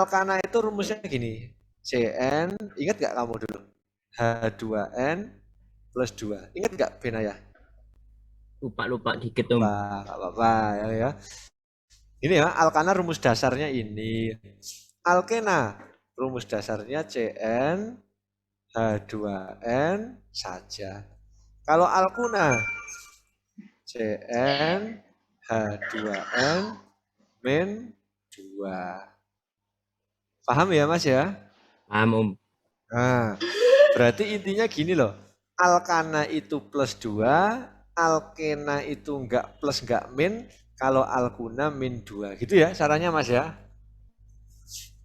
alkana itu rumusnya gini. Cn, ingat nggak kamu dulu? H2N plus 2. Ingat nggak Benaya? Lupa dikit Om. Lupa, nggak apa-apa ya. Ini ya, alkana rumus dasarnya ini. Alkena rumus dasarnya Cn H2N saja. Kalau alkuna Cn H2N min 2. Paham ya Mas ya? Paham Om. Nah, berarti intinya gini loh. Alkana itu plus 2, alkena itu enggak plus enggak min, kalau alkuna min 2. Gitu ya caranya Mas ya?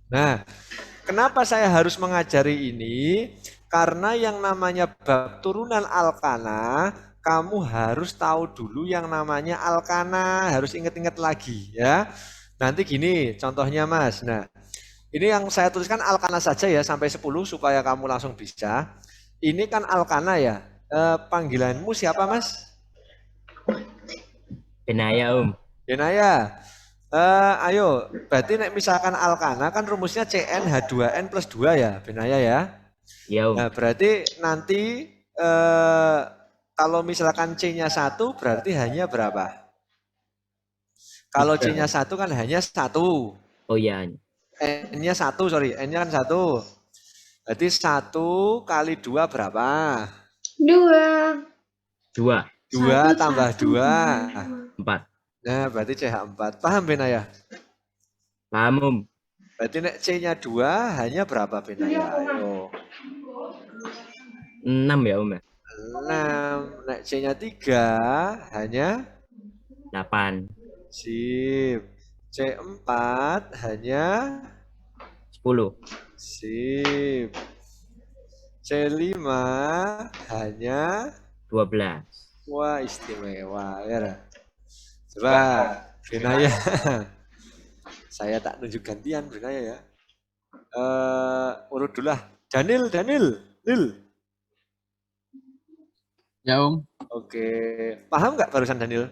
Nah, kenapa saya harus mengajari ini? Karena yang namanya bab turunan alkana, kamu harus tahu dulu yang namanya alkana, harus ingat-ingat lagi ya. Nanti gini contohnya Mas. Nah, ini yang saya tuliskan alkana saja ya sampai 10 supaya kamu langsung bisa. Ini kan alkana ya. Panggilanmu siapa Mas? Benaya Om. Yenaya. Ayo, berarti nek misalkan alkana kan rumusnya CnH2n plus 2 ya, Benaya ya. Ya Om. Nah, berarti nanti kalau misalkan C-nya 1 berarti hanya berapa? Kalau 3. C-nya 1 kan hanya 1. Oh ya. N-nya 1, sorry, N-nya kan 1. Berarti 1 kali 2 berapa? 2. 2. 2 tambah 2. 4. Nah, berarti CH4. Paham Benaya? Paham Om. Berarti nek C-nya 2 hanya berapa Benaya? Ayo. 6 ya Om ya. 6. Nek C-nya 3 hanya 8. sip. C4 hanya 10. sip. C5 hanya 12. wah istimewa ya. Coba Benaya. Saya tak nunjuk gantian Benaya ya. Urut dulu lah. Daniel. Nil. Ya Om, Oke. Paham nggak barusan Daniel?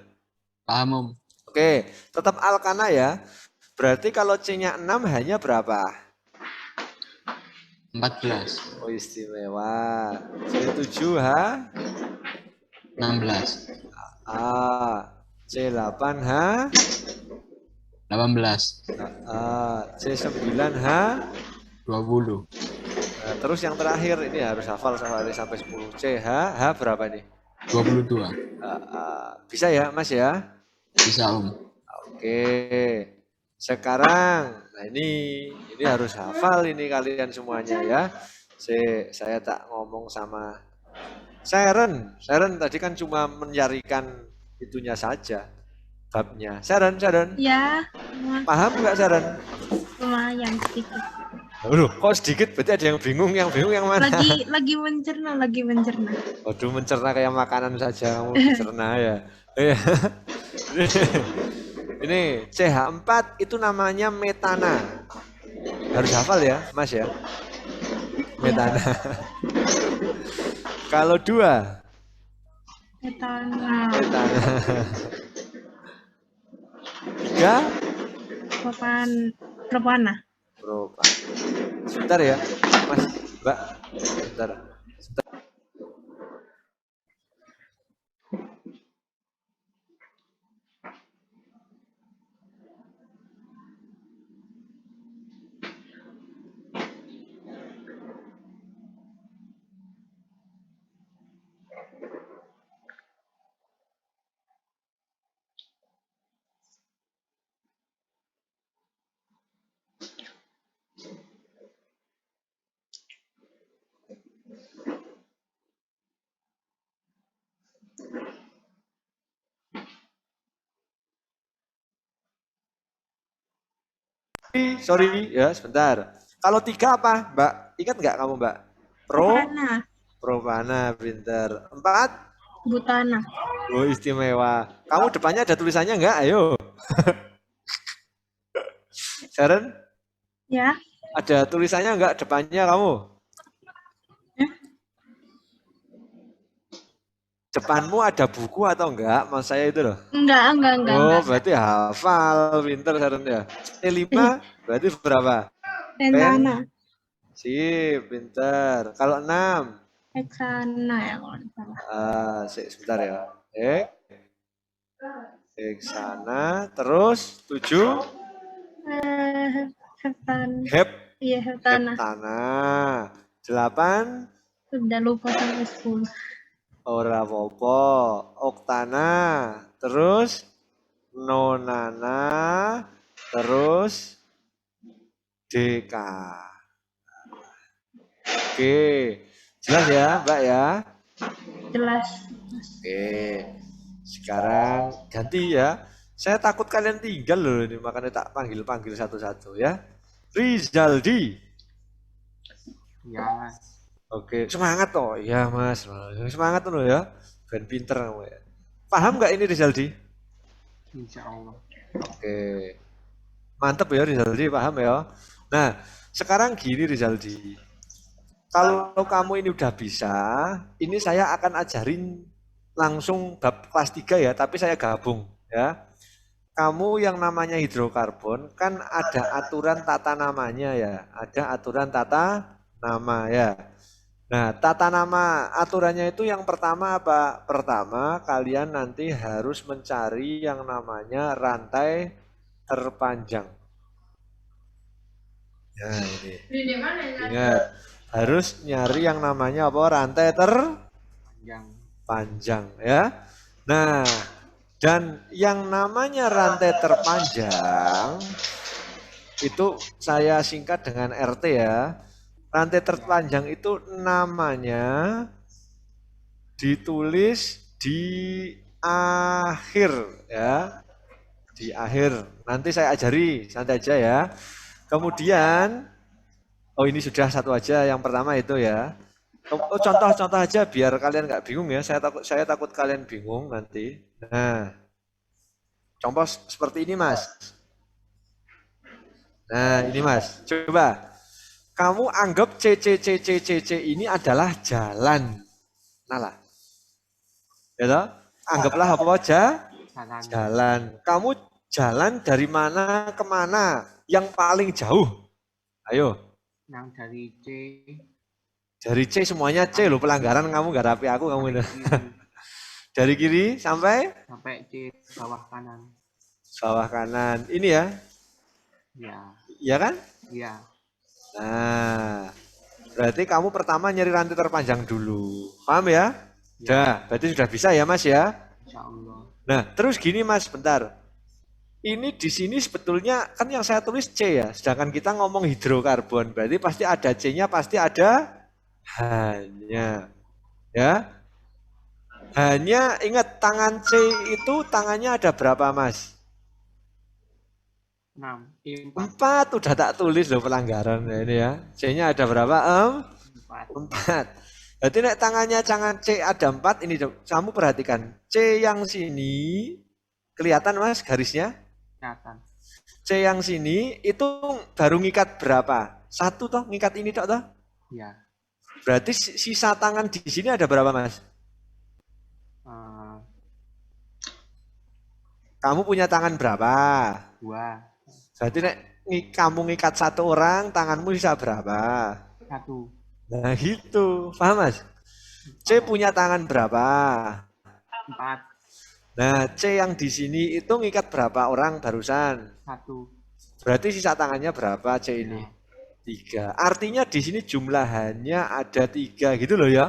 paham Om. Oke, tetap alkana ya. Berarti kalau C-nya 6 hanya berapa? 14, Oh istimewa. C7 H 16, A. C8 H 18, A. C9 H. 20, Nah, terus yang terakhir ini harus hafal sampai 10. C H H berapa nih? 22. Bisa ya Mas ya? Bisa Om. Oke. Sekarang, nah ini harus hafal ini kalian semuanya ya. Saya tak ngomong sama Sharon. Sharon tadi kan cuma mencarikan itunya saja, babnya. Sharon. Ya, Paham nggak Sharon? lumayan sedikit. Aduh, kok sedikit? Berarti ada yang bingung yang mana? Lagi mencerna. Waduh, mencerna kayak makanan saja kamu mencerna ya. Iya. Ini CH4 itu namanya metana. Harus hafal ya, Mas ya. Metana. Kalau 2 Metana. 3 Propana. Sebentar ya, Mas, Mbak. Sebentar. Sorry ya, sebentar. Kalau 3 apa, Mbak? Ingat nggak kamu, Mbak? Propana, pinter. 4 Butana. Oh istimewa. Kamu depannya ada tulisannya nggak? Ayo. Sharon? Ya. Ada tulisannya nggak depannya kamu? Depanmu ada buku atau enggak? Mas saya itu loh. Enggak. Oh, berarti hafal, pinter Sharon ya. C5 berarti berapa? Pentana. Sip, pinter. Kalau 6? Heksana ya kalau nggak salah. Sebentar ya. Heksana. Terus 7? Heptana. Hep. Iya, heptana. Heptana. 8? Sudah lupa sampai 10. Ora apa-apa. Oktana. Terus nonana. Terus deka. Oke. Jelas ya, Mbak ya? Jelas. Oke. Sekarang ganti ya. Saya takut kalian tinggal loh ini, makanya tak panggil-panggil satu-satu ya. Rizaldi. Ya, Mas. Oke, semangat toh. Iya, Mas. Semangat tuh ya. Ben pinter kamu ya. Paham nggak ini Rizaldi? Insya Allah. Oke. Mantep ya Rizaldi, paham ya. Nah, sekarang gini Rizaldi. Kalau kamu ini udah bisa, ini saya akan ajarin langsung bab kelas 3 ya, tapi saya gabung ya. Kamu yang namanya hidrokarbon kan ada aturan tata namanya ya, ada aturan tata nama ya. Nah, tata nama aturannya itu yang pertama apa? Pertama, kalian nanti harus mencari yang namanya rantai terpanjang. Nah, ini. Ingat, harus nyari yang namanya apa? Rantai Yang terpanjang ya. Nah, dan yang namanya rantai terpanjang itu saya singkat dengan RT ya. Rantai terpanjang itu namanya ditulis di akhir ya. Di akhir. Nanti saya ajari, santai aja ya. Kemudian, oh ini sudah satu aja, yang pertama itu ya. Oh, contoh-contoh aja biar kalian nggak bingung ya. Saya takut kalian bingung nanti. Nah, contoh seperti ini Mas. Nah ini Mas, coba. Kamu anggap C ini adalah jalan. Nah lah. Ya toh? Anggaplah apa aja? jalan Jalan. Kamu jalan dari mana ke mana? Yang paling jauh. Ayo. yang dari C Dari C semuanya C loh, pelanggaran kamu gak rapi aku kamu ini. kiri Dari kiri sampai sampai C bawah kanan. bawah kanan. Ini ya. Ya, Iya kan? ya, Nah, berarti kamu pertama nyari rantai terpanjang dulu. Paham ya? Udah, berarti sudah bisa ya Mas ya? Insya Allah. Nah, terus gini Mas, bentar. Ini di sini sebetulnya kan yang saya tulis C ya, sedangkan kita ngomong hidrokarbon, berarti pasti ada C-nya, pasti ada hanya. Ya. Hanya ingat tangan C itu tangannya ada berapa Mas? 6, 4 udah tak tulis loh pelanggaran ini ya. C-nya ada berapa? 4. Berarti nek tangannya tangan C ada 4 ini kamu perhatikan. C yang sini kelihatan Mas garisnya? kelihatan. C yang sini itu baru ngikat berapa? 1 toh, ngikat ini toh? Ya, Berarti sisa tangan di sini ada berapa Mas? Kamu punya tangan berapa? 2, Berarti nek kamu ngikat 1 orang, tanganmu sisa berapa? 1, Nah gitu, paham Mas? C punya tangan berapa? 4, Nah C yang di sini itu ngikat berapa orang barusan? 1. Berarti sisa tangannya berapa C ini? 3. Artinya di sini jumlahannya ada 3 gitu loh ya,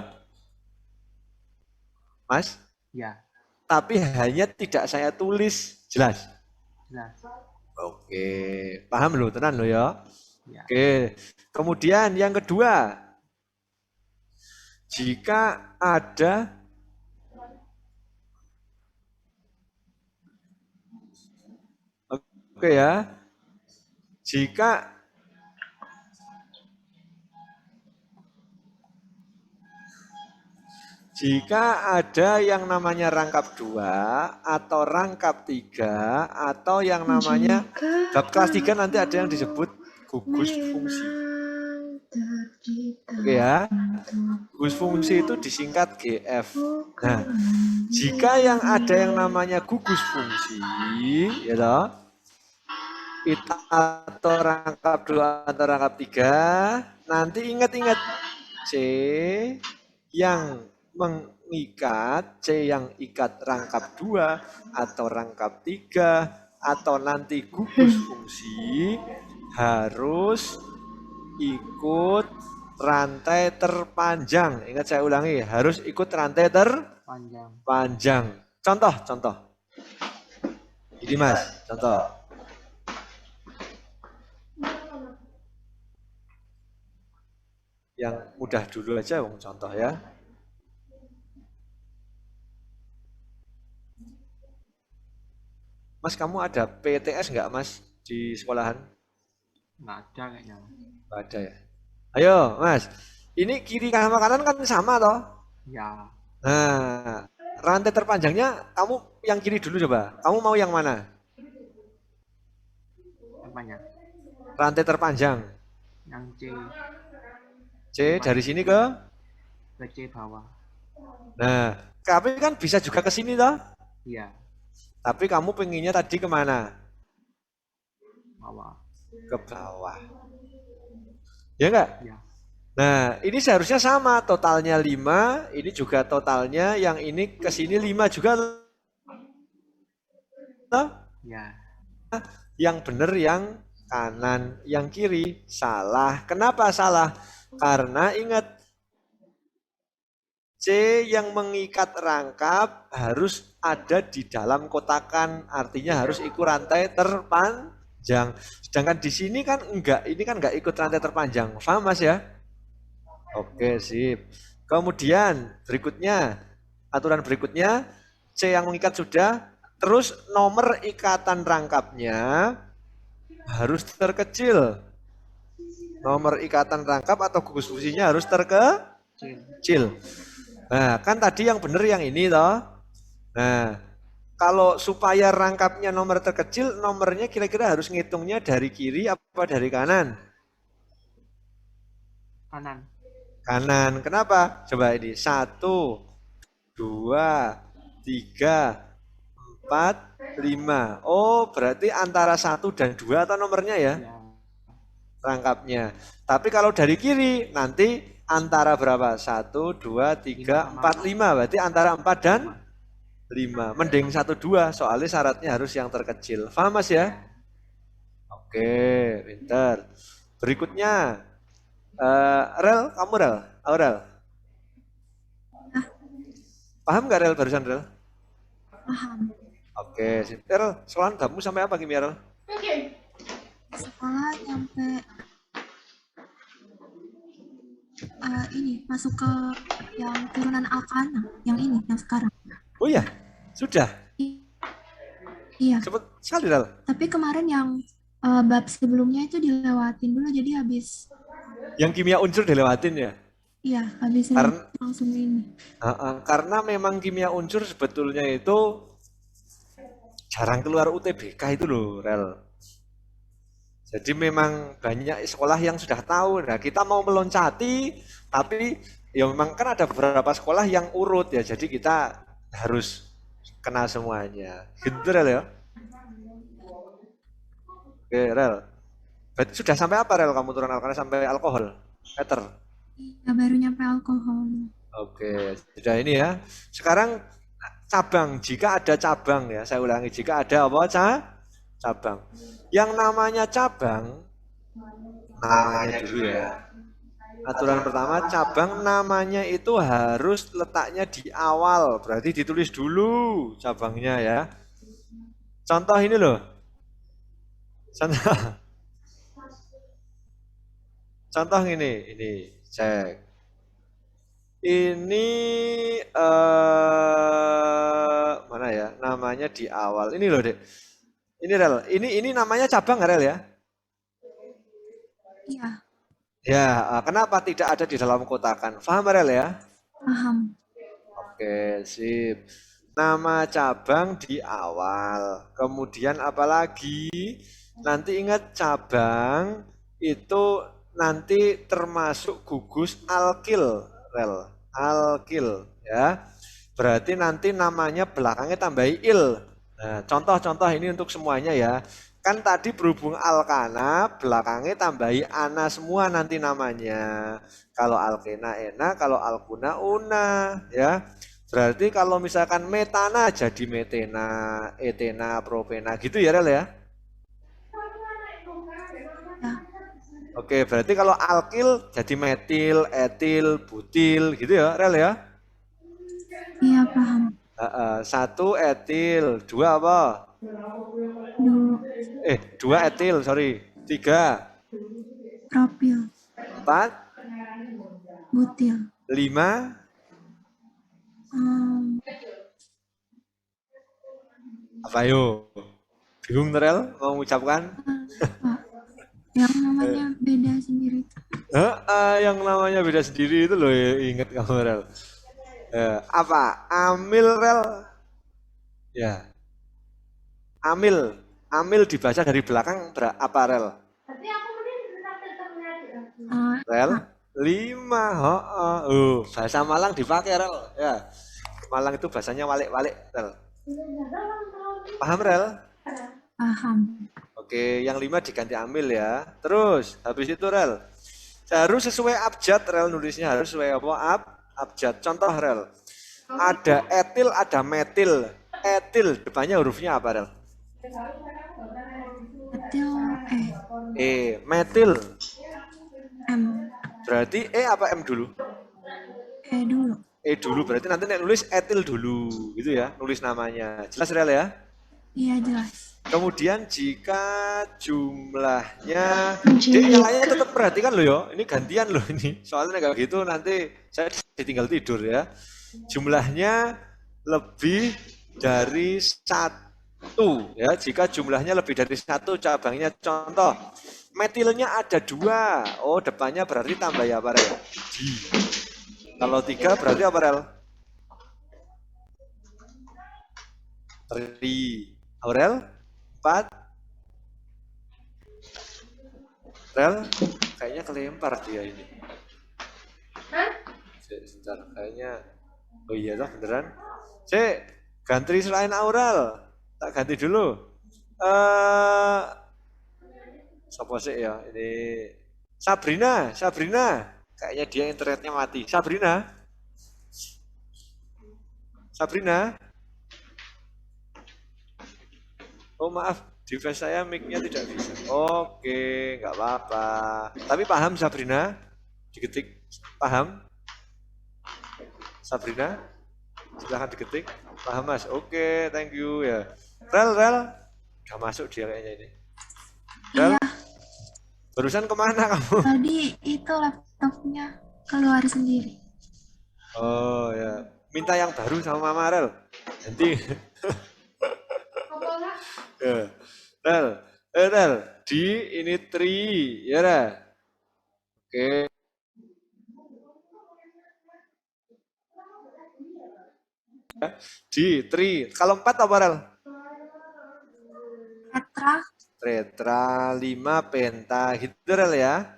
Mas. Ya, Tapi hanya tidak saya tulis, jelas. jelas. Oke, paham loh, tenang loh ya. Ya, Oke, kemudian yang kedua, jika ada oke ya, jika ada yang namanya rangkap 2 atau rangkap 3 atau yang namanya bab kelas 3 nanti ada yang disebut gugus fungsi. Oke ya, gugus fungsi itu disingkat GF. Nah, jika yang ada yang namanya gugus fungsi, ya toh, atau rangkap 2 atau rangkap 3. Nanti ingat-ingat C yang mengikat, C yang ikat rangkap 2 atau rangkap 3 atau nanti gugus fungsi harus ikut rantai terpanjang. Ingat saya ulangi, harus ikut rantai Panjang. terpanjang. Contoh. Ini Mas, contoh. Yang mudah dulu aja, contoh ya. Mas, kamu ada PTS nggak Mas di sekolahan? Nggak ada kayaknya. Nggak ada ya. Ayo Mas, ini kiri sama kanan kan sama toh? Ya, Nah, rantai terpanjangnya kamu yang kiri dulu coba. Kamu mau yang mana? apanya? Rantai terpanjang. Yang C dari sini ke? C bawah. Nah, tapi kan bisa juga ke sini toh? Iya, Tapi kamu pengennya tadi kemana? bawah. Ke bawah. Ya enggak? Ya, Nah, ini seharusnya sama, totalnya 5, ini juga totalnya, yang ini ke sini 5 juga toh? ya. Yang benar yang kanan, yang kiri salah. Kenapa salah? Karena ingat C yang mengikat rangkap harus ada di dalam kotakan, artinya harus ikut rantai terpanjang. Sedangkan di sini kan enggak, ini kan enggak ikut rantai terpanjang. Paham Mas ya? Oke, sip. Kemudian berikutnya, aturan berikutnya, C yang mengikat sudah, terus nomor ikatan rangkapnya harus terkecil. Nomor ikatan rangkap atau gugus fungsinya harus terkecil. Nah, kan tadi yang benar yang ini toh. Nah, kalau supaya rangkapnya nomor terkecil, nomornya kira-kira harus ngitungnya dari kiri apa dari kanan? Kanan. Kanan. Kenapa? Coba ini. 1, 2, 3, 4, 5. Oh, berarti antara 1 dan 2 atau nomornya ya? Ya, Rangkapnya. Tapi kalau dari kiri nanti antara berapa? 1, 2, 3, 4, 5. Berarti antara 4 dan 5. Mending 1, 2. Soalnya syaratnya harus yang terkecil. Paham Mas ya? Oke, pintar. Berikutnya. Rel, kamu Rel? Rel. Paham nggak Rel barusan Rel? Paham. Oke, sip. Rel, sekolahan kamu sampai apa kimia Rel? Sekolah nyampe ini masuk ke yang turunan Alkana, yang ini, yang sekarang. Oh iya, sudah. Iya, Cepet sekali Rel. tapi kemarin yang bab sebelumnya itu dilewatin dulu, jadi habis, Yang kimia unsur dilewatin ya? iya, habis ini Karena langsung ini. karena memang kimia unsur sebetulnya itu jarang keluar UTBK itu loh, Rel. Jadi memang banyak sekolah yang sudah tahu. Nah, kita mau meloncati, tapi ya memang kan ada beberapa sekolah yang urut ya. Jadi kita harus kena semuanya. Gitu Rel ya? Oke, Rel. Berarti sudah sampai apa Rel kamu turun alkohol sampai alkohol? Meter. Iya, baru nyampe alkohol. Oke, sudah ini ya. Sekarang cabang, jika ada cabang ya, saya ulangi, jika ada apa cabang. Yang namanya cabang, namanya dulu ya. Aturan pertama, cabang namanya itu harus letaknya di awal, berarti ditulis dulu cabangnya ya. Contoh ini loh. Contoh ini cek. Ini mana ya? Namanya di awal. Ini loh, Dek. Ini Rel. Ini namanya cabang nggak, Rel ya? Iya, Ya, kenapa tidak ada di dalam kotakan? Paham Rel ya? paham. Oke, sip. Nama cabang di awal. Kemudian apalagi? Nanti ingat cabang itu nanti termasuk gugus alkil, Rel. Alkil ya. Berarti nanti namanya belakangnya tambahi il. Nah, contoh-contoh ini untuk semuanya ya. Kan tadi berhubung alkana, belakangnya tambahi ana semua nanti namanya. Kalau alkena ena, kalau alkuna una, ya. Berarti kalau misalkan metana jadi metena, etena, propena gitu ya Rel ya. Ya. Oke, berarti kalau alkil jadi metil, etil, butil gitu ya Rel ya. Iya, paham. Satu etil, dua apa? Dua etil, sorry. Tiga, Propil, empat, butil. lima, Em, apa yo? Bingung Rel mau mengucapkan? Pak, yang namanya beda sendiri. Yang namanya beda sendiri itu loh, ingat kamu Rel. Apa? Amil Rel? Ya. Amil. Amil dibaca dari belakang apa Rel? Eh, Rel? 5. Bahasa Malang dipakai Rel. Ya. Malang itu bahasanya walik-walik Rel. Paham Rel? Paham. Oke, yang 5 diganti amil ya. Terus habis itu Rel. Harus sesuai abjad Rel, nulisnya harus sesuai apa? Abjad. Contoh Rel. Ada etil, ada metil. Etil depannya hurufnya apa Rel? Butil, Metil. M. Berarti apa M dulu? Dulu. Dulu. Berarti nanti nulis etil dulu gitu ya, nulis namanya. Jelas Rel ya? Iya, jelas. Kemudian jika jumlahnya, yang lainnya tetap perhatikan loh ya, ini gantian loh ini. Soalnya kalau gitu nanti saya ditinggal tidur ya. Jumlahnya lebih dari 1 ya. Jika jumlahnya lebih dari 1 cabangnya, contoh metilnya ada 2. Oh, depannya berarti tambah ya apa Rel? Di. Kalau 3 berarti apa Rel? 3. Rel? 4. Rel? Kayaknya kelempar dia ini. Sebentar, kayaknya. Oh iya lah beneran. Ganti selain Aurel. Tak ganti dulu. Siapa sih ya ini? Sabrina. Kayaknya dia internetnya mati. Sabrina. Oh maaf, device saya mic-nya tidak bisa. Oke, nggak apa-apa. Tapi paham Sabrina? Diketik. Paham? Sabrina? Silahkan diketik. Paham Mas? Oke, thank you ya. Rel. Udah masuk dia kayaknya ini. Rel? Iya, Barusan kemana kamu? tadi itu laptopnya keluar sendiri. Oh ya. Minta yang baru sama Mama Rel. Nanti. Ya. Rel, di ini 3 ya Rel. Oke. Di 3. Kalau 4 apa Rel? Tetra 5 penta gitu Rel ya.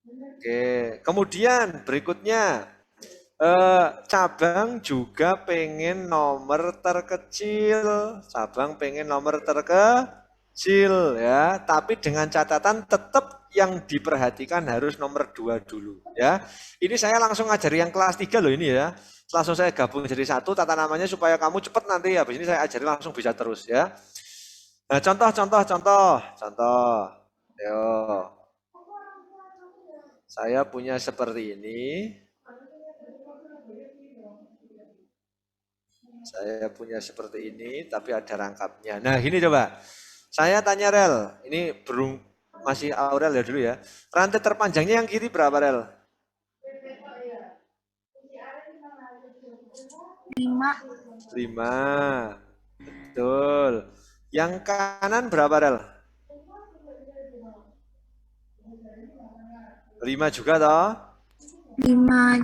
Oke. Kemudian berikutnya cabang juga pengen nomor terkecil. Ya, tapi dengan catatan tetap yang diperhatikan harus nomor 2 dulu ya. Ini saya langsung ngajari yang kelas 3 loh ini ya. Langsung saya gabung jadi 1 tata namanya supaya kamu cepat nanti habis ini saya ajari langsung bisa terus ya. Nah, contoh. Yo. Saya punya seperti ini. Tapi ada rangkapnya. Nah, gini coba. Saya tanya Rel, ini masih Aurel ya dulu ya. Rantai terpanjangnya yang kiri berapa Rel? 5. Betul. Yang kanan berapa Rel? 5 juga toh? 5.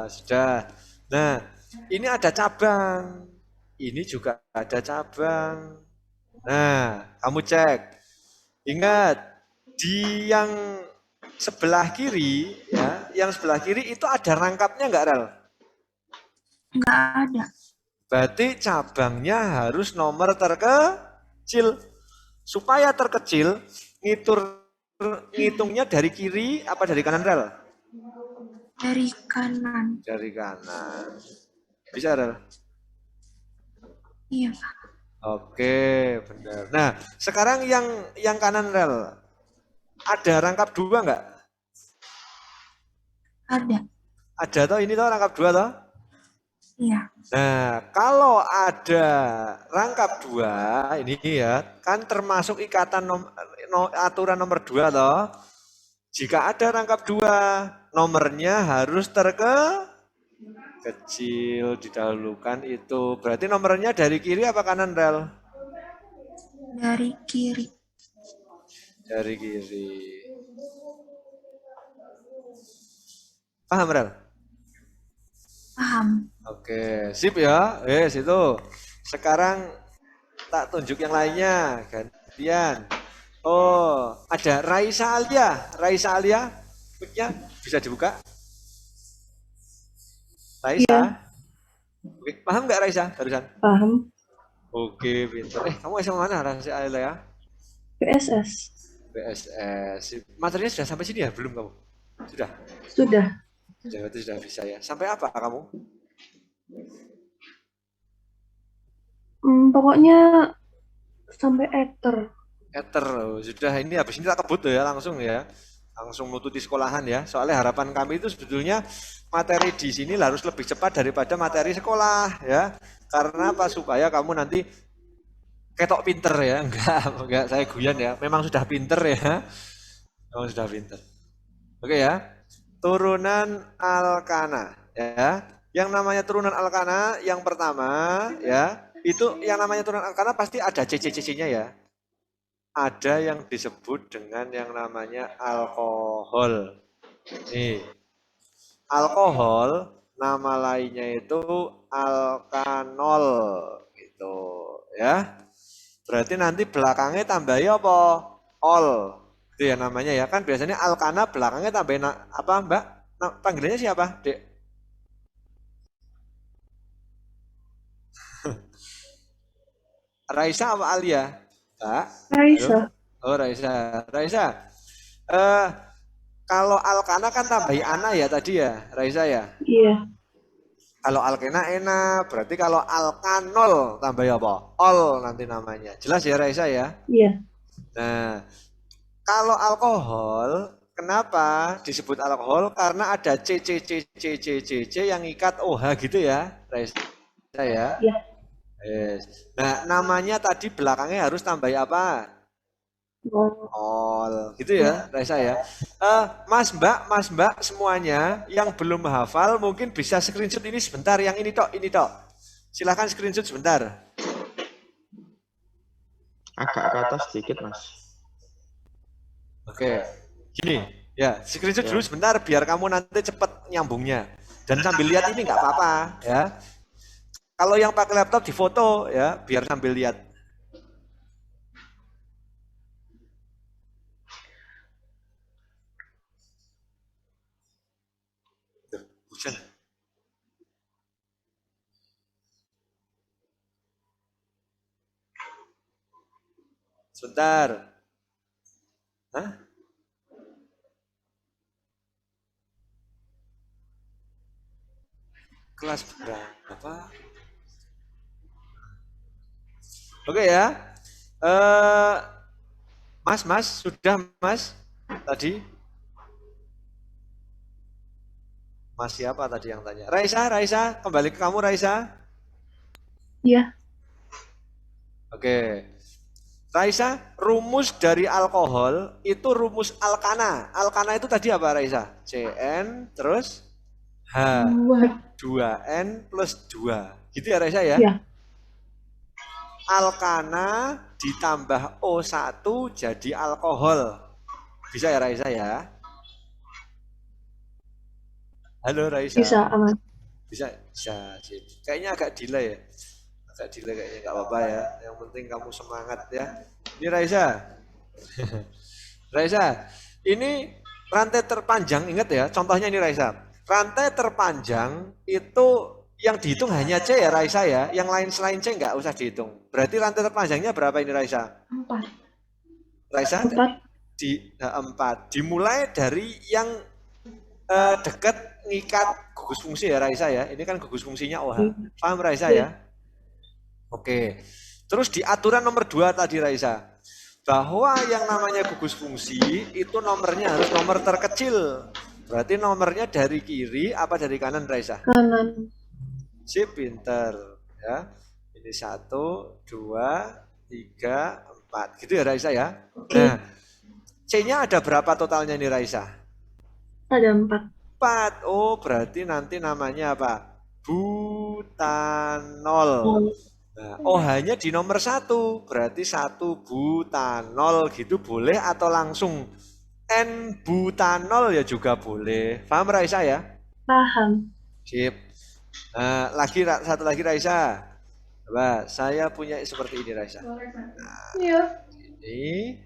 Sudah. Nah, ini ada cabang. Ini juga ada cabang. Nah, kamu cek. Ingat, di yang sebelah kiri, ya, yang sebelah kiri itu ada rangkapnya nggak, Rel? Nggak ada. Berarti cabangnya harus nomor terkecil. terkecil. Supaya terkecil, ngitungnya dari kiri apa dari kanan, Rel? Dari kanan. Dari kanan. Bisa, Rel? Iya, Pak. Oke, benar. Nah, sekarang yang kanan, Rel. Ada rangkap 2 nggak? Ada. Ada toh, ini toh rangkap 2 toh? Iya. Nah, kalau ada rangkap 2, ini ya, kan termasuk ikatan aturan nomor 2 toh. Jika ada rangkap 2, nomornya harus kecil didahulukan itu. Berarti nomornya dari kiri apa kanan, Rel? Dari kiri. Dari kiri. Paham, Rel? Paham. Oke, sip ya. Situ. Sekarang tak tunjuk yang lainnya. Gantian. Oh, ada Raisa Alia. Raisa Alia, mic-nya bisa dibuka? Raisa? Iya. Oke, paham nggak Raisa barusan? Paham. Oke, pintar. Kamu SMA mana Raisa Alia? PSS. BSS. Materinya sudah sampai sini ya? Belum kamu? Sudah? Sudah. Sudah bisa ya. Sampai apa kamu? Pokoknya sampai ekter. Ether. Sudah, ini habis ini tak kebut ya langsung ya. Langsung nututi sekolahan ya. Soalnya harapan kami itu sebetulnya materi di sini harus lebih cepat daripada materi sekolah ya. Karena apa? Supaya kamu nanti ketok pinter ya. Enggak saya guyon ya. Memang sudah pinter ya. Memang sudah pinter. Oke ya. Turunan alkana ya. Yang namanya turunan alkana yang pertama ya, itu yang namanya turunan alkana pasti ada CC-CC-nya ya. Ada yang disebut dengan yang namanya alkohol. Nih. Alkohol nama lainnya itu alkanol gitu ya. Berarti nanti belakangnya tambahi apa? Ol. Itu ya namanya ya. Kan biasanya alkana belakangnya tambahin apa, Mbak? Panggilannya siapa, Dek? Raisa apa Alia? Mbak? Raisa. Oh, Raisa. Raisa. Kalau alkana kan tambahi ana ya tadi ya, Raisa ya? Iya. Kalau alkena enak, berarti kalau alkanol tambahi apa? Ol nanti namanya. Jelas ya Raisa ya? Iya. Nah, kalau alkohol, kenapa disebut alkohol? Karena ada C yang ikat OH gitu ya, Raisa ya? Iya. Yes. Nah, namanya tadi belakangnya harus tambahi apa? Ol, gitu ya, Raisa ya. Mas Mbak semuanya yang belum hafal mungkin bisa screenshot ini sebentar, yang ini tok. Silahkan screenshot sebentar. Agak ke atas sedikit, Mas. Oke, gini ya, screenshot dulu sebentar biar kamu nanti cepet nyambungnya. Dan sambil lihat ini nggak apa-apa ya. Kalau yang pakai laptop difoto ya, biar sambil lihat. Hujan. Sebentar. Hah? Kelas berapa? Oke ya. Mas, sudah Mas tadi? Mas siapa tadi yang tanya? Raisa, kembali ke kamu Raisa. Iya. Oke. Raisa, rumus dari alkohol itu rumus alkana. Alkana itu tadi apa Raisa? Cn terus H. 2N plus 2. Gitu ya Raisa ya? Iya. Alkana ditambah O1 jadi alkohol. Bisa ya Raisa ya? Halo Raisa. Bisa, aman. Bisa. Kayaknya agak delay ya. Kayaknya nggak apa-apa ya. Yang penting kamu semangat ya. Ini Raisa. Raisa, ini rantai terpanjang, ingat ya. Contohnya ini Raisa. Rantai terpanjang itu Yang dihitung hanya C ya Raisa ya. Yang lain selain C nggak usah dihitung. Berarti rantai terpanjangnya berapa ini Raisa? 4. Raisa 4. di 4. Dimulai dari yang dekat ngikat gugus fungsi ya Raisa ya. Ini kan gugus fungsinya OH. Paham Raisa ya? Oke. Terus di aturan nomor 2 tadi Raisa. Bahwa yang namanya gugus fungsi itu nomornya harus nomor terkecil. Berarti nomornya dari kiri apa dari kanan Raisa? Kanan. Sip, pinter ya. Ini 1, 2, 3, 4. Gitu ya Raisa ya. Nah, C-nya ada berapa totalnya nih Raisa? Ada 4. 4. Oh, berarti nanti namanya apa? Butanol. Nah, OH-nya di nomor 1, berarti 1 butanol gitu boleh atau langsung N-butanol ya juga boleh. Paham Raisa ya? Paham. Sip. Nah, satu lagi Raisa. Coba, saya punya seperti ini Raisa. Iya. Ini.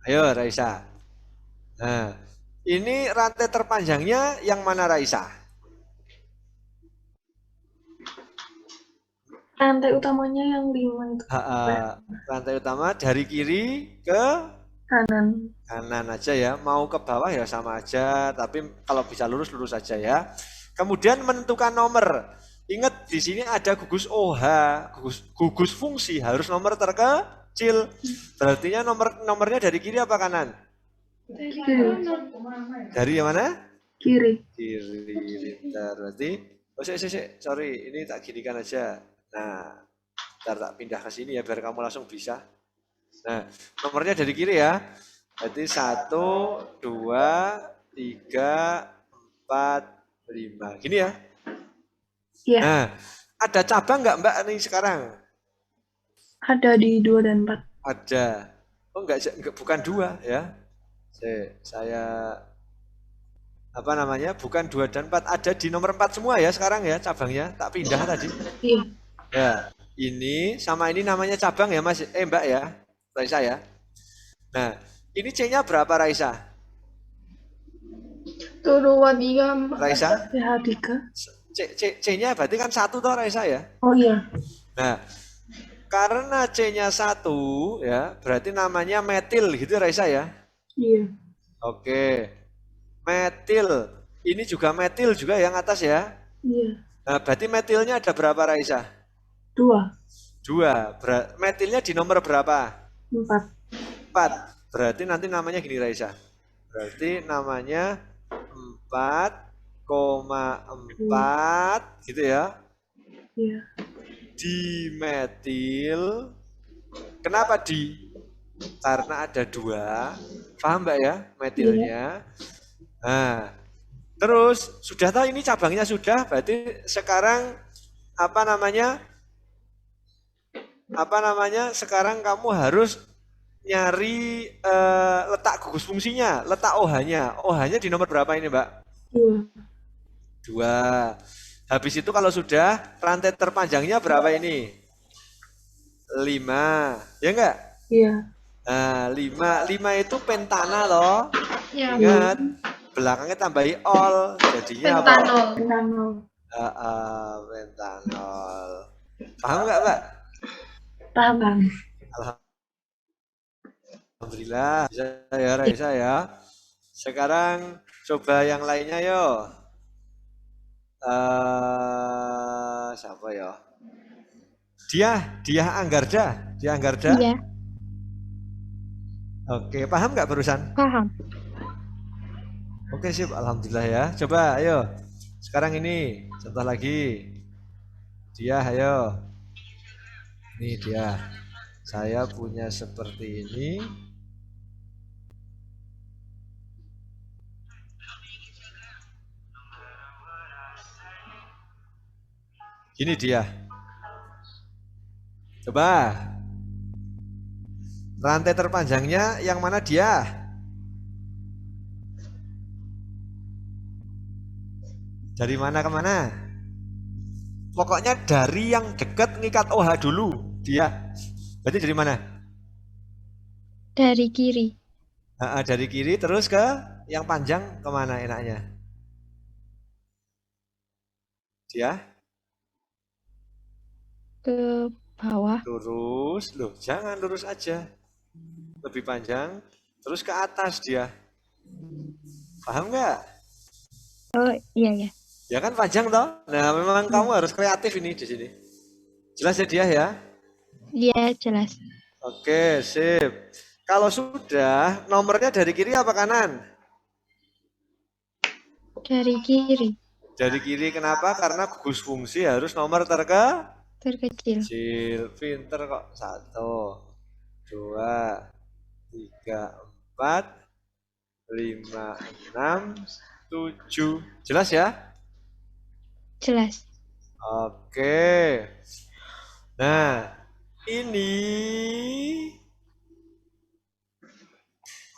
Ayo Raisa. Nah, ini rantai terpanjangnya yang mana Raisa? Rantai utamanya yang 5 itu. Rantai utama dari kiri ke Kanan. kanan aja ya. Mau ke bawah ya sama aja. Tapi kalau bisa lurus aja ya. Kemudian menentukan nomor. Ingat di sini ada gugus OH, gugus fungsi harus nomor terkecil. Berarti nomornya dari kiri apa kanan? Kiri. Dari yang mana? Kiri. Kiri. Berarti, sorry, ini tak ginikan aja. Nah, ntar tak pindah ke sini ya biar kamu langsung bisa. Nah, nomornya dari kiri ya. Berarti 1, 2, 3, 4, 5. Gini ya. Iya. Nah, ada cabang nggak Mbak nih sekarang? Ada di 2 dan 4. Ada. Oh enggak, bukan 2 ya. Saya apa namanya? Bukan 2 dan 4, ada di nomor 4 semua ya sekarang ya cabangnya. Tak pindah tadi. Iya. Ya, ini sama ini namanya cabang ya Mas. Mbak ya. Raisa ya. Nah, ini C-nya berapa Raisa? Tuh 2, 3, 4. Raisa? Ya, 3. C-nya berarti kan 1 toh Raisa ya? Oh iya. Nah, karena C-nya 1 ya, berarti namanya metil gitu Raisa ya? Iya. Oke. Metil. Ini juga metil juga yang atas ya? Iya. Nah, berarti metilnya ada berapa Raisa? 2. 2. Metilnya di nomor berapa? 4. 4. Berarti nanti namanya gini Raisa. Berarti namanya 4,4 gitu ya. Iya. Dimetil. Kenapa di? Karena ada 2. Paham Mbak ya metilnya? Nah, terus sudah tahu ini cabangnya sudah, berarti sekarang apa namanya? Sekarang kamu harus nyari letak gugus fungsinya, letak OH-nya. OH-nya di nomor berapa ini, Mbak? 2. 2. Habis itu kalau sudah, rantai terpanjangnya berapa ini? 5. Ya enggak? Iya. Nah, 5 itu pentana loh. Ya, Ingat, belakangnya tambahi ol, jadinya apa? pentanol. Pentanol. Pentanol. Paham nggak, Mbak? Paham, Bang. Alhamdulillah, bisa ya Raisa ya. Sekarang coba yang lainnya yo. Siapa ya? Dia Anggarda. Iya, Oke, paham nggak barusan? paham. Oke, sip. Alhamdulillah ya. Coba, ayo. Sekarang ini, contoh lagi. Dia, ayo. Ini dia. Saya punya seperti ini. Ini dia. Coba. Rantai terpanjangnya yang mana dia? Dari mana ke mana? Pokoknya dari yang dekat ngikat OH dulu. Dia. Berarti dari mana? Dari kiri. Dari kiri terus ke yang panjang kemana enaknya? Dia Ke bawah. lurus, loh jangan lurus aja. Lebih panjang, terus ke atas dia. Paham nggak? Oh iya ya. Ya kan panjang toh? Nah memang kamu harus kreatif ini di sini. Jelas ya dia ya? Iya jelas. Oke, sip. Kalau sudah, nomornya dari kiri apa kanan? Dari kiri. Dari kiri kenapa? Karena gugus fungsi harus nomor Terkecil. terkecil. Pinter kok. 1, 2, 3, 4, 5, 6, 7. Jelas ya? Jelas. Oke. Nah, ini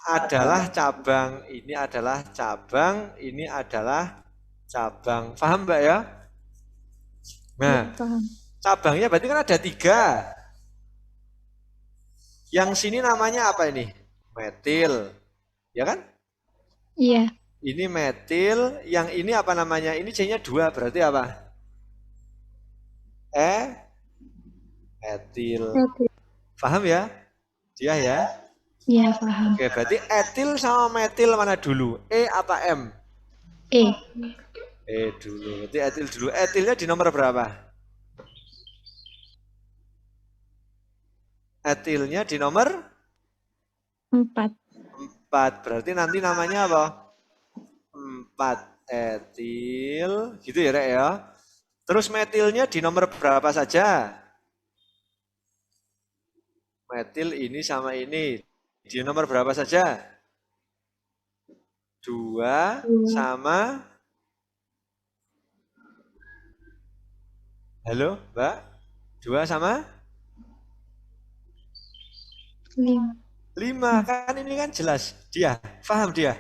adalah cabang, ini adalah cabang, ini adalah cabang. Paham Mbak ya? Nah, Paham. cabangnya berarti kan ada 3. Yang sini namanya apa ini? Metil. Ya kan? Iya. Ini metil, yang ini apa namanya? Ini C-nya 2, berarti apa? Etil. Paham ya? Dia ya? Iya paham. Oke, berarti etil sama metil mana dulu? E apa M? E. E dulu. Berarti etil dulu. Etilnya di nomor berapa? Etilnya di nomor 4. 4. Berarti nanti namanya apa? 4 etil. Gitu ya, Rek ya? Terus metilnya di nomor berapa saja? Metil ini sama ini. Di nomor berapa saja? 2 sama. Halo, Mbak? 2 sama? 5. 5. Kan ini kan jelas. Dia. Paham dia?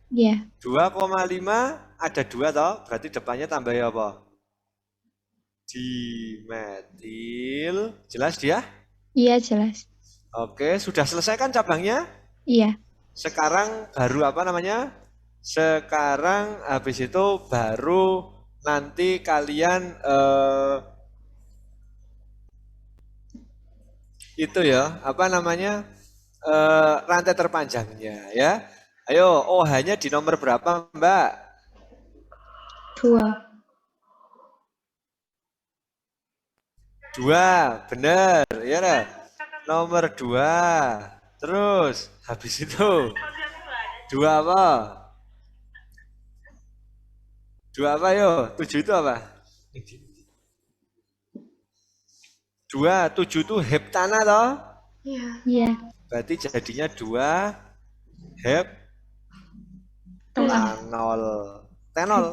Iya. 2,5 ada 2 toh. Berarti depannya tambah apa? Dimetil. Jelas dia? Iya jelas. Oke, sudah selesai kan cabangnya? Iya. Sekarang baru apa namanya? Sekarang habis itu baru nanti kalian itu ya, apa namanya? Rantai terpanjangnya ya. Ayo, OH-nya di nomor berapa, Mbak? 2. 2, bener ya dah. Nomor 2. Terus habis itu 2 apa? 2 apa yo? 7 itu apa? 2, 7 itu heptana toh? Iya. Berarti jadinya 2 Tengah. heptanol.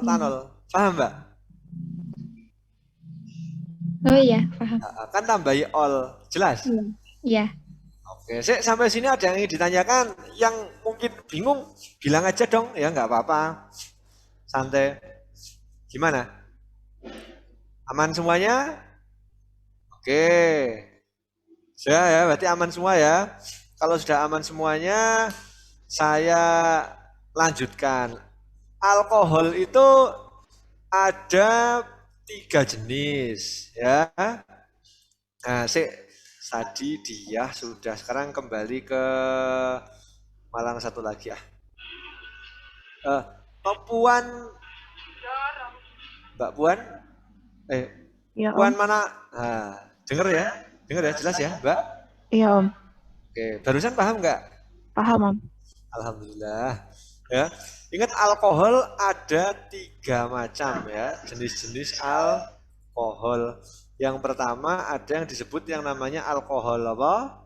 Tanol. Paham, Mbak? Oh iya paham. Kan tambahi ol. Jelas? Iya. Oke, sampai sini ada yang ingin ditanyakan? Yang mungkin bingung, bilang aja dong. Ya nggak apa-apa. Santai. Gimana? Aman semuanya? Oke. Sudah ya, berarti aman semua ya. Kalau sudah aman semuanya, saya lanjutkan. Alkohol itu ada 3 jenis ya. Nah, tadi dia sudah, sekarang kembali ke Malang satu lagi ya. Puan, Mbak Puan, Ya Puan Om. mana? Nah, denger ya jelas ya, Mbak. Iya Om. Oke, barusan paham nggak? Paham Om. Alhamdulillah. Ya, ingat alkohol ada 3 macam ya, jenis-jenis alkohol. Yang pertama ada yang disebut yang namanya alkohol apa?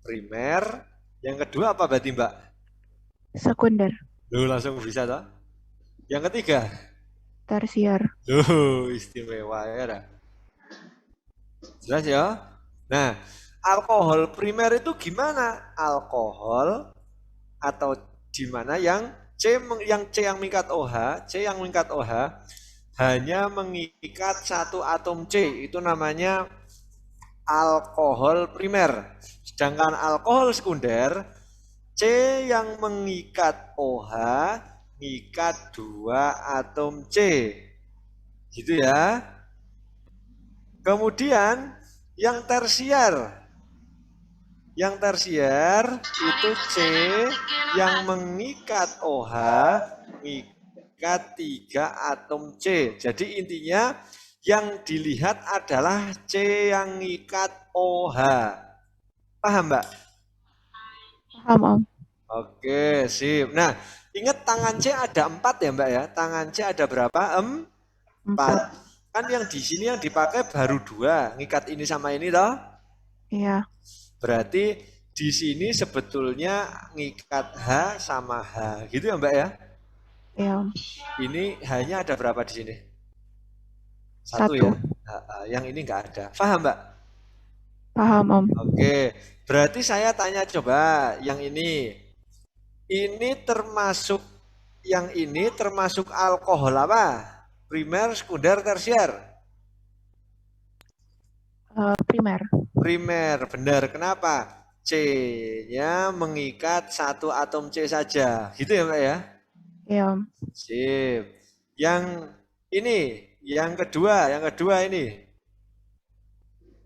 Primer. Yang kedua apa berarti Mbak? Sekunder. Loh, langsung bisa toh? Yang ketiga? Tersier. Loh, istimewa ya dah. Jelas ya? Nah, alkohol primer itu gimana? Alkohol atau di mana yang C yang mengikat OH, C yang mengikat OH hanya mengikat satu atom C, itu namanya alkohol primer. Sedangkan alkohol sekunder, C yang mengikat OH ngikat 2 atom C. Gitu ya. Kemudian yang tersier. Yang tersier itu C yang mengikat OH mengikat 3 atom C. Jadi intinya yang dilihat adalah C yang mengikat OH. Paham, Mbak? Paham, Om. Oke, sip. Nah, ingat tangan C ada 4 ya, Mbak ya? Tangan C ada berapa? 4. Kan yang di sini yang dipakai baru 2, ngikat ini sama ini toh? Iya. Berarti di sini sebetulnya ngikat H sama H, gitu ya Mbak ya? Iya, Om. Ini hanya ada berapa di sini? 1 1. ya? Yang ini nggak ada. Paham Mbak? Paham, Om. Oke, berarti saya tanya coba yang ini. Ini termasuk, yang ini termasuk alkohol apa? Primer, sekunder, tersier? Primer. Primer, benar. Kenapa? C-nya mengikat 1 atom C saja. Gitu ya Mbak ya? Iya, Om. Sip. Yang ini, yang kedua ini.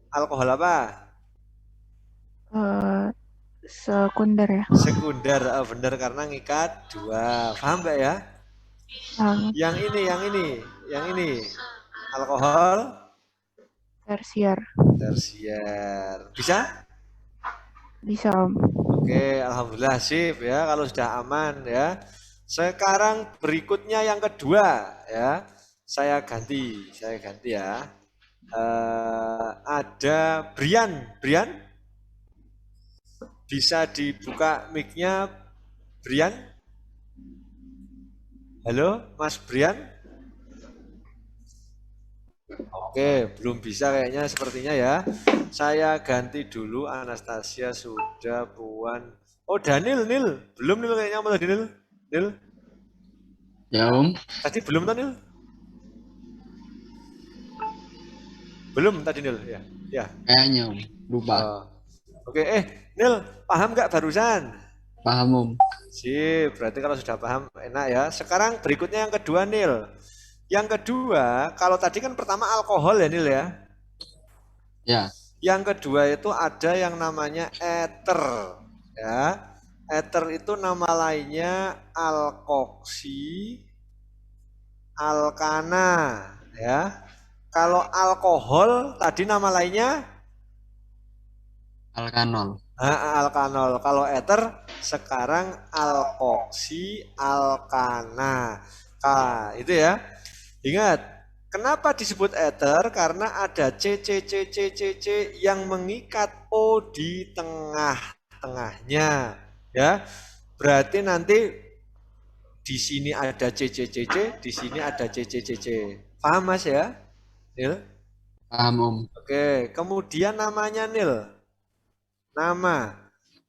Alkohol apa? Sekunder ya. Sekunder, benar karena ngikat 2. Paham Mbak ya? Paham. Yang ini. Alkohol Tersier. tersier. Bisa? Bisa, Om. Oke, alhamdulillah sip ya kalau sudah aman ya. Sekarang berikutnya yang kedua ya. Saya ganti ya. Ada Brian. Bisa dibuka mic-nya Brian? Halo, Mas Brian? Oke, belum bisa kayaknya sepertinya ya. Saya ganti dulu Anastasia sudah, Puan. Oh, Daniel. Belum Nil kayaknya mau tadi Nil. Ya, Om. Tadi belum tadi Nil? Belum tadi Nil ya. Ya. Kayaknya, Om. Lupa. Oke, Nil, paham nggak barusan? Paham, Om. Sip, berarti kalau sudah paham enak ya. Sekarang berikutnya yang kedua Nil. Yang kedua, kalau tadi kan pertama alkohol ya Nil ya. Ya. Yang kedua itu ada yang namanya ether ya. Ether itu nama lainnya alkoksi, alkana ya. Kalau alkohol tadi nama lainnya Alkanol. alkanol. Kalau ether sekarang alkoksi, alkana. Itu ya. Ingat, kenapa disebut ether? Karena ada C yang mengikat O di tengah-tengahnya. Ya, berarti nanti di sini ada C, di sini ada C. Paham Mas ya, Nil? Paham, Om. Oke, kemudian namanya Nil. Nama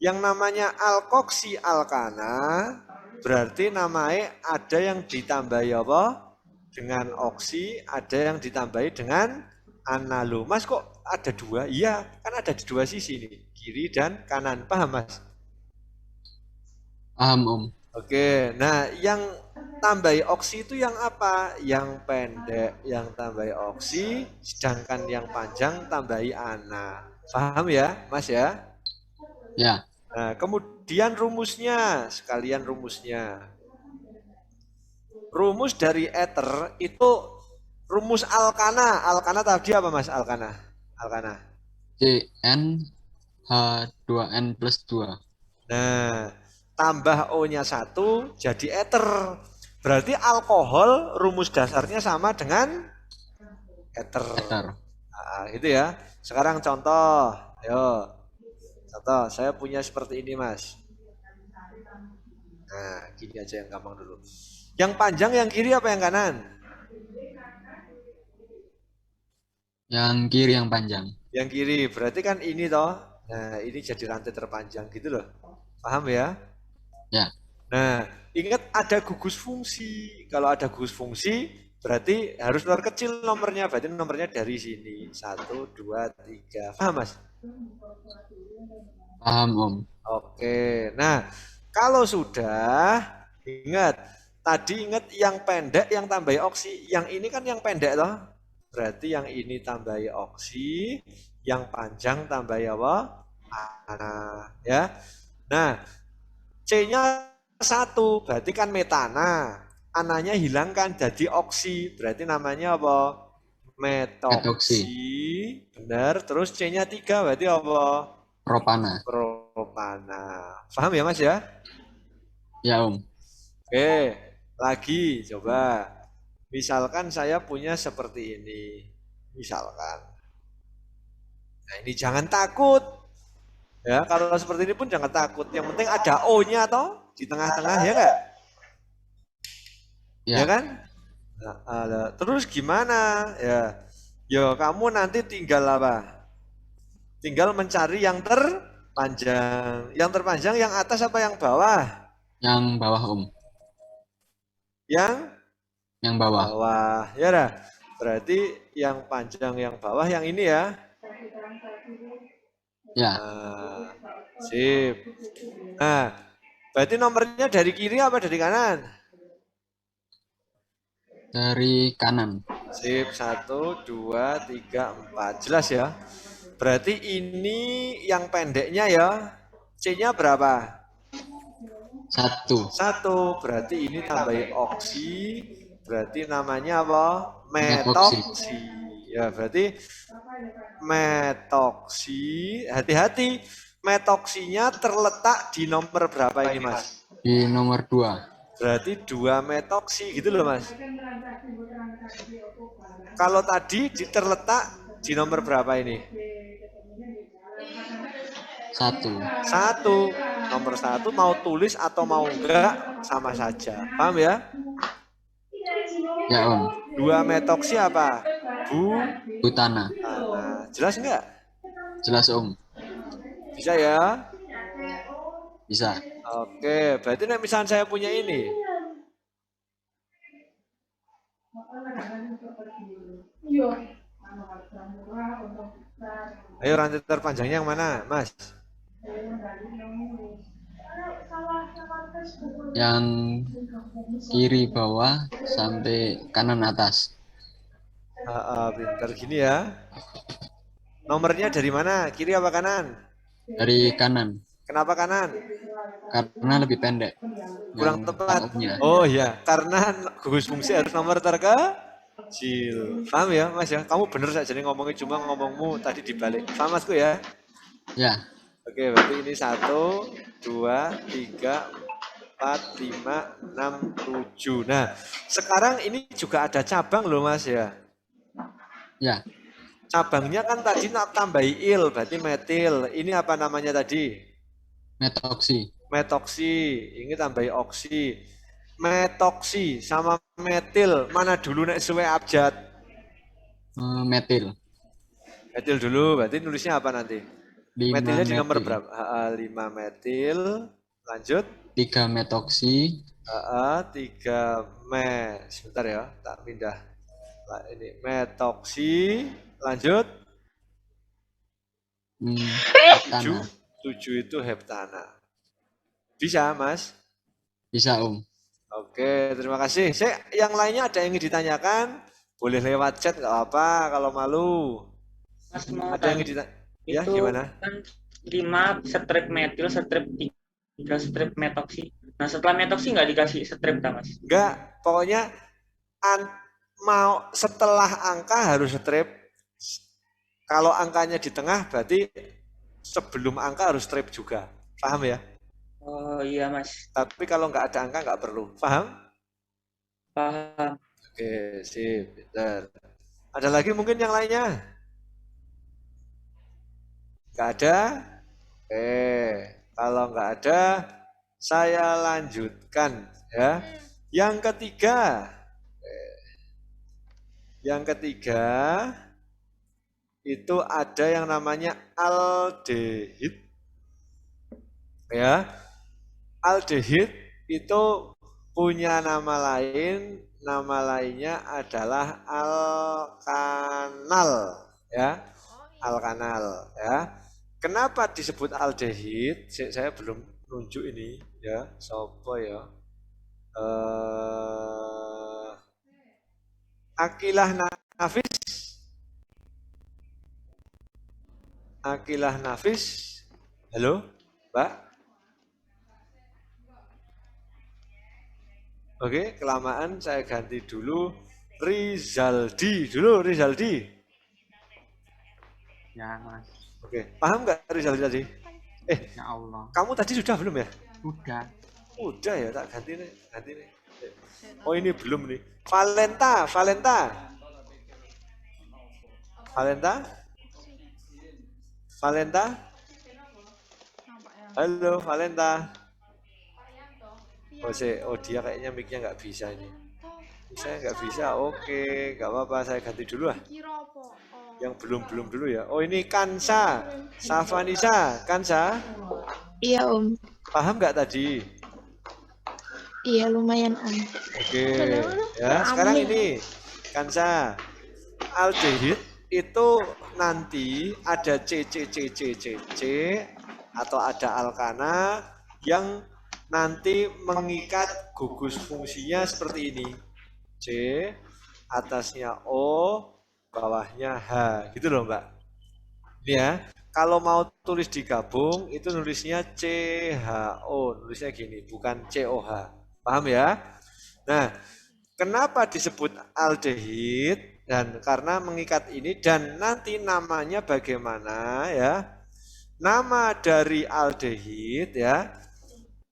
yang namanya alkoksi alkana berarti namanya ada yang ditambahi apa? Dengan oksi, ada yang ditambahi dengan analo. Mas kok ada 2? Iya, kan ada di 2 sisi nih, kiri dan kanan. Paham Mas? Paham, Om. Oke, nah yang tambahi oksi itu yang apa? Yang pendek, yang tambahi oksi, sedangkan yang panjang tambahi ana. Paham ya, Mas ya? Ya. Nah, kemudian rumusnya, sekalian rumusnya. Rumus dari ether itu rumus alkana. Alkana tadi apa Mas? Alkana. CN H2N plus 2. Nah, tambah O-nya 1 jadi ether. Berarti alkohol rumus dasarnya sama dengan ether. Nah, gitu ya. Sekarang contoh. Ayo. Contoh, saya punya seperti ini Mas. Nah, gini aja yang gampang dulu. Yang panjang yang kiri apa yang kanan? Yang kiri yang panjang. Yang kiri, berarti kan ini toh. Nah, ini jadi rantai terpanjang gitu loh. Paham ya? Ya. Nah, ingat ada gugus fungsi. Kalau ada gugus fungsi, berarti harus nomor kecil nomornya. Berarti nomornya dari sini. 1, 2, 3. Paham Mas? Paham, Om. Oke, nah Kalau sudah, ingat, tadi ingat yang pendek yang tambahi oksi, yang ini kan yang pendek loh. Berarti yang ini tambahi oksi, yang panjang tambahi apa? Ana, ya. Nah, C-nya 1, berarti kan metana. Ananya hilangkan jadi oksi, berarti namanya apa? Metoksi. Benar, terus C-nya 3 berarti apa? Propana. Propana. Paham ya Mas ya? Ya, Om. Oke, lagi coba. Misalkan saya punya seperti ini. Misalkan. Nah, ini jangan takut. Ya, kalau seperti ini pun jangan takut. Yang penting ada O-nya toh di tengah-tengah ya enggak? Ya kan? Nah, terus gimana? Ya, kamu nanti tinggal apa? Tinggal mencari yang terpanjang. Yang terpanjang yang atas apa yang bawah? Yang bawah, Om. Yang bawah. Bawah. Ya dah. Berarti yang panjang yang bawah yang ini ya. Ya. Nah, sip. Nah, berarti nomornya dari kiri apa dari kanan? Dari kanan. Sip, 1, 2, 3, 4. Jelas ya? Berarti ini yang pendeknya ya. C-nya berapa? 1. 1. Berarti ini tambahi oksi. Berarti namanya apa? Metoksi. Metoksi. Ya, berarti metoksi. Hati-hati. Metoksinya terletak di nomor berapa ini, Mas? Di nomor 2. Berarti 2 metoksi gitu loh, Mas. Kalau tadi terletak di nomor berapa ini? 1. 1. Nomor 1 mau tulis atau mau enggak sama saja. Paham ya? Ya, Om. 2 metoksi apa? Butana. Jelas enggak? Jelas, Om. Bisa ya? Bisa. Oke, berarti misalnya saya punya ini. Ayo rantai terpanjangnya yang mana, Mas? Yang kiri bawah sampai kanan atas. Pintar gini ya. Nomornya dari mana? Kiri apa kanan? Dari kanan. Kenapa kanan? Karena lebih pendek. Kurang yang tepat. tahunnya. Oh iya, karena gugus fungsi harus nomor terkecil. Paham ya, Mas ya? Kamu bener saja nih ngomongnya, cuma ngomongmu tadi dibalik. Paham Masku ya? Ya. Oke, berarti ini 1, 2, 3, 4, 5, 6, 7. Nah, sekarang ini juga ada cabang loh Mas ya. Ya. Cabangnya kan tadi tambahi il, berarti metil. Ini apa namanya tadi? Metoksi. Metoksi. Ini tambahi oksi. Metoksi sama metil. Mana dulu nek suwe abjad? Metil. Metil dulu, berarti nulisnya apa nanti? 5 Metilnya di nomor metil. berapa? 5 metil. Lanjut. 3 metoksi. 3 sebentar ya, tak pindah. Nah, ini metoksi. Lanjut. 7. 7 itu heptana. Bisa, Mas? Bisa, Om. Oke, terima kasih. Yang lainnya ada yang ingin ditanyakan? Boleh lewat chat, nggak apa kalau malu. Mas mau Ada yang ingin ditanya? Ya, itu gimana? kan 5 strip metil, strip 3 strip metoksi. Nah setelah metoksi nggak dikasih strip tak Mas? Enggak, pokoknya mau setelah angka harus strip. Kalau angkanya di tengah berarti sebelum angka harus strip juga. Paham ya? Oh iya Mas. Tapi kalau nggak ada angka nggak perlu. Paham? Paham. Oke, sip. Bentar. Ada lagi mungkin yang lainnya? Nggak ada? Kalau nggak ada, saya lanjutkan ya. Yang ketiga. Yang ketiga itu ada yang namanya aldehid. Ya. Aldehid itu punya nama lain, nama lainnya adalah alkanal ya. Alkanal ya. Kenapa disebut aldehid? Saya belum nunjuk ini ya, sopo ya. Akilah Nafis. Akilah Nafis. Halo, Mbak. Oke, kelamaan saya ganti dulu Rizaldi dulu, Rizaldi. Ya, Mas. Oke, paham nggak Rizaldi tadi? Ya Allah. Kamu tadi sudah belum ya? Udah. Udah ya, tak ganti nih, ganti nih. Oh ini belum nih. Valenta, Valenta. Valenta? Valenta? Halo, Valenta. Oh dia kayaknya mic-nya nggak bisa ini. Saya nggak bisa, oke, nggak apa-apa, saya ganti dulu lah. Yang belum dulu ya. Oh ini Kansa, Safanisa, Kansa. Iya Om. Paham nggak tadi? Iya lumayan Om. Oke, ya sekarang ini Kansa, aldehid itu nanti ada C atau ada alkana yang nanti mengikat gugus fungsinya seperti ini. C, atasnya O, bawahnya H, gitu loh Mbak. Ini ya, kalau mau tulis digabung itu nulisnya CHO, nulisnya gini, bukan COH. Paham ya? Nah, kenapa disebut aldehid? Dan karena mengikat ini dan nanti namanya bagaimana ya? Nama dari aldehid ya.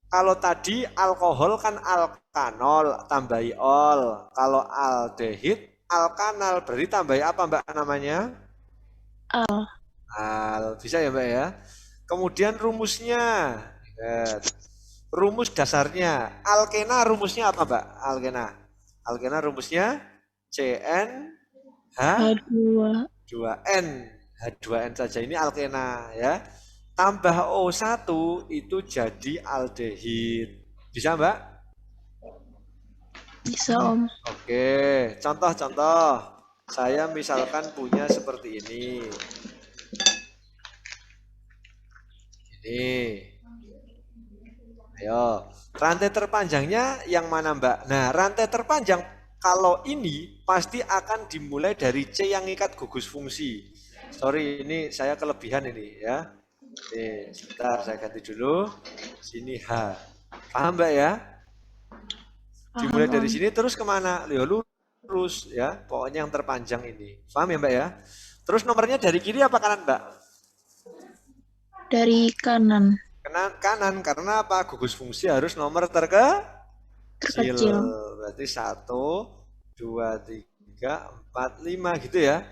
Kalau tadi alkohol kan alkanol tambahi ol. Kalau aldehid alkanal berarti tambahi apa Mbak namanya? Al. Bisa ya Mbak ya? Kemudian rumusnya. Rumus dasarnya. Alkena rumusnya apa Mbak? Alkena. Alkena rumusnya CN H2N. H2N saja ini alkena ya. Tambah O1 itu jadi aldehid. Bisa Mbak? Bisa Om. Oke, contoh-contoh. Saya misalkan punya seperti ini. Ini. Ayo, rantai terpanjangnya yang mana Mbak? Nah, rantai terpanjang kalau ini pasti akan dimulai dari C yang ngikat gugus fungsi. Sorry, ini saya kelebihan ini ya. Nih, sebentar saya ganti dulu. Sini H. Paham Mbak ya? Dimulai dari sini terus kemana? Lurus ya. Pokoknya yang terpanjang ini. Paham ya Mbak ya? Terus nomornya dari kiri apa kanan Mbak? Dari kanan. Kanan karena apa? Gugus fungsi harus nomor terkecil. Terkecil. Berarti 1, 2, 3, 4, 5 gitu ya.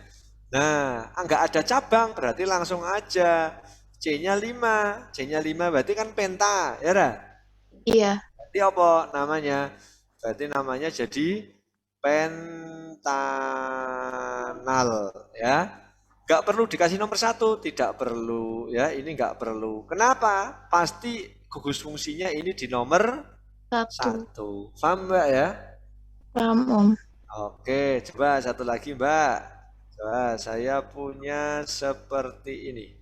Nah, nggak ada cabang berarti langsung aja. C-nya 5. C-nya 5 berarti kan penta, ya Ra? Iya. Berarti apa namanya? Berarti namanya jadi pentanal, ya. Nggak perlu dikasih nomor 1, tidak perlu, ya. Ini nggak perlu. Kenapa? Pasti gugus fungsinya ini di nomor 1. Paham Mbak ya? Paham Om. Oke, coba satu lagi Mbak. Coba saya punya seperti ini.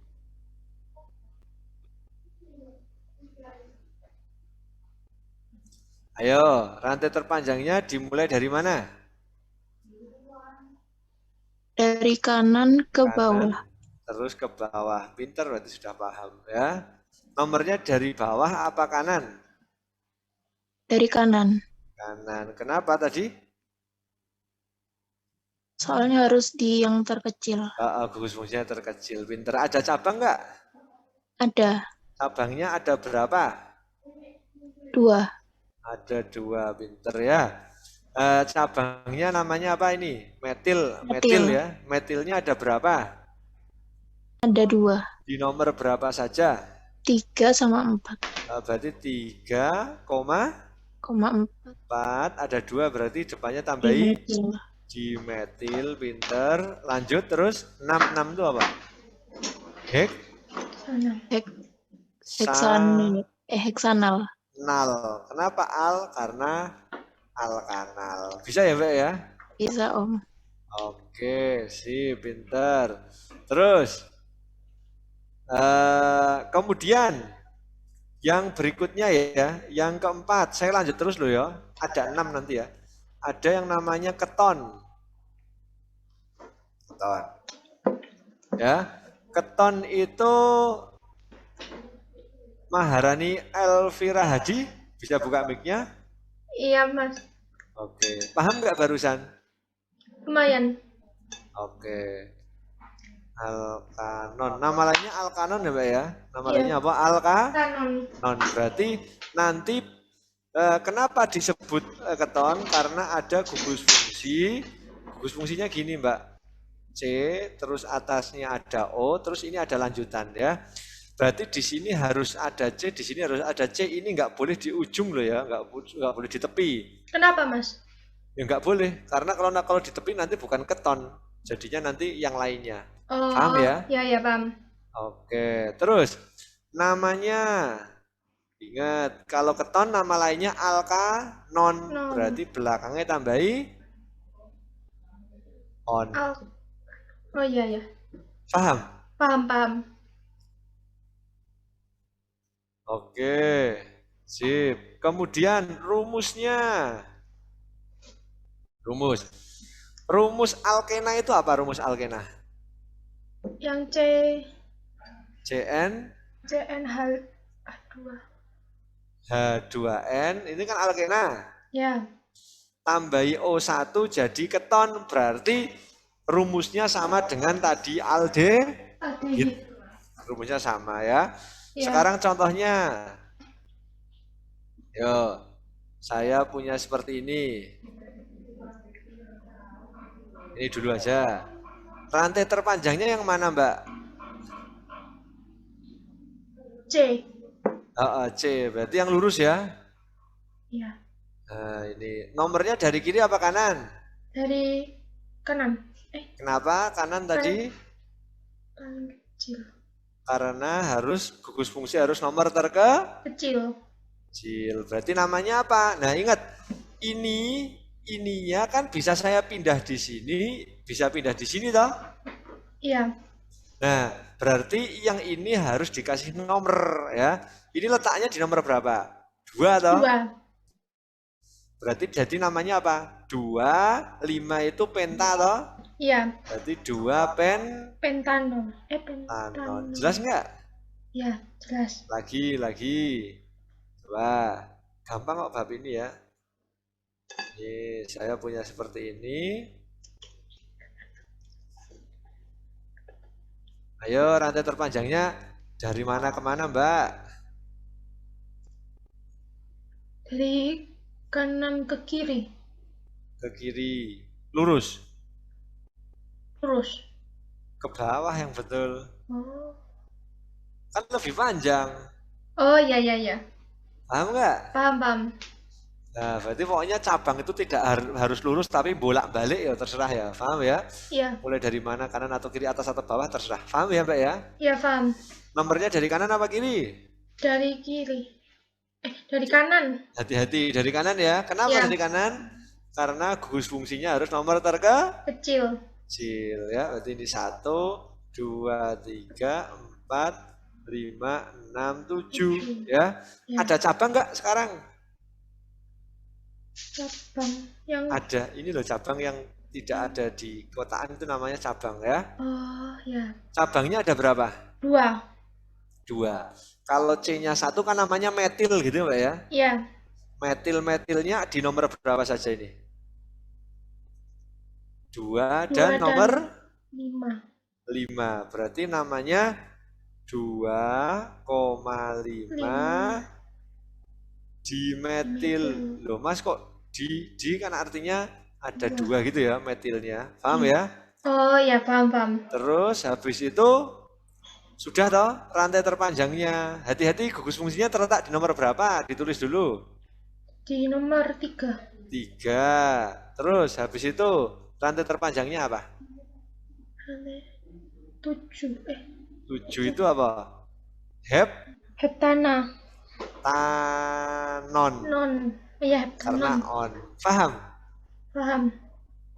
Ayo, rantai terpanjangnya dimulai dari mana? Dari kanan ke bawah. Terus ke bawah. Pinter berarti sudah paham ya. Nomornya dari bawah apa kanan? Dari kanan. Kanan. Kenapa tadi? Soalnya harus di yang terkecil. Gugus fungsinya terkecil. Pinter. Ada cabang nggak? Ada. Cabangnya ada berapa? 2. Ada 2, pinter ya. Cabangnya namanya apa ini? Metil ya. Metilnya ada berapa? Ada 2. Di nomor berapa saja? 3 sama 4. Berarti 3,4. Ada 2 berarti depannya tambahi dimetil, pinter. Lanjut terus 6 itu apa? Heksanal. Nal. Kenapa al? Karena alkanal. Bisa ya Mbak ya? Bisa Om. Oke, sip, pinter. Terus, kemudian Yang berikutnya ya, yang keempat, saya lanjut terus loh ya. Ada 6 nanti ya. Ada yang namanya keton. Keton. Ya, keton itu Maharani Elvira Hadi, bisa buka mic-nya? Iya, Mas. Oke, paham nggak barusan? Lumayan. Oke. Alkanon. Nama lainnya alkanon ya, Mbak ya? Nama Iya. lainnya apa? Kanon. Non. Berarti nanti kenapa disebut keton? Karena ada gugus fungsi. Gugus fungsinya gini, Mbak. C, terus atasnya ada O, terus ini ada lanjutan ya. Berarti di sini harus ada C, di sini harus ada C. Ini nggak boleh di ujung loh ya, nggak boleh di tepi. Kenapa, Mas? Ya nggak boleh, karena kalau di tepi nanti bukan keton, jadinya nanti yang lainnya. Oh, Paham ya? Ya, paham. Oke, terus namanya, ingat kalau keton nama lainnya alkanon, Non. berarti belakangnya tambahi on. Oh iya. Paham? Paham. Oke, sip. Kemudian rumusnya. Rumus alkena itu apa rumus alkena? Yang Cn CnH2. H2N, ini kan alkena. Ya. Tambahi O1 jadi keton, berarti rumusnya sama dengan tadi aldehid. Rumusnya sama ya. Ya. Sekarang contohnya. Yo, saya punya seperti ini. Ini dulu aja. Rantai terpanjangnya yang mana, Mbak? C. C, berarti yang lurus ya. Ya. Nah, ini nomornya dari kiri apa kanan? Dari kanan. Kenapa kanan tadi? Kanan kecil. Karena harus gugus fungsi harus nomor Kecil. kecil. Berarti namanya apa? Nah, ingat ininya kan bisa saya pindah di sini, bisa pindah di sini toh? Iya. Nah, berarti yang ini harus dikasih nomor ya. Ini letaknya di nomor berapa? 2 toh? 2. Berarti jadi namanya apa? 2, 5 itu penta toh? Iya. Berarti 2 Pentanon. pentanon. Jelas nggak? Ya, jelas. Lagi. Coba. Gampang kok bab ini ya. Ini saya punya seperti ini. Ayo rantai terpanjangnya dari mana ke mana, Mbak? Dari kanan ke kiri. Ke kiri. Lurus. Terus. Ke bawah yang betul. Oh. Kan lebih panjang. Oh, iya. Paham nggak? Paham. Nah, berarti pokoknya cabang itu tidak harus lurus tapi bolak-balik ya terserah ya. Paham ya? Iya. Mulai dari mana, kanan atau kiri, atas atau bawah terserah. Paham ya, Mbak ya? Iya, paham. Nomornya dari kanan apa kiri? Dari kiri. Dari kanan. Hati-hati dari kanan ya. Kenapa Iya. dari kanan? Karena gugus fungsinya harus nomor Kecil. kecil ya. Berarti ini 1, 2, 3, 4, 5, 6, 7 ya. Ya. Ada cabang nggak sekarang? Cabang yang Ada. Ini loh cabang yang tidak ada di kotaan itu namanya cabang ya. Oh, ya. Cabangnya ada berapa? 2. 2. Kalau C-nya 1 kan namanya metil gitu Mbak ya. Iya. Metilnya di nomor berapa saja ini? 2 2 dan nomor 5. 5. Berarti namanya 2,5 dimetil. Loh Mas kok di kan artinya ada 2 gitu ya metilnya. Paham ya? Oh, ya, paham. Terus habis itu sudah toh rantai terpanjangnya. Hati-hati gugus fungsinya terletak di nomor berapa? Ditulis dulu. Di nomor 3. 3. Terus habis itu rantai terpanjangnya apa? 7. 7 itu apa? Heptana. Tanon. Non. Iya, Karena heptanon. on. Paham? Paham.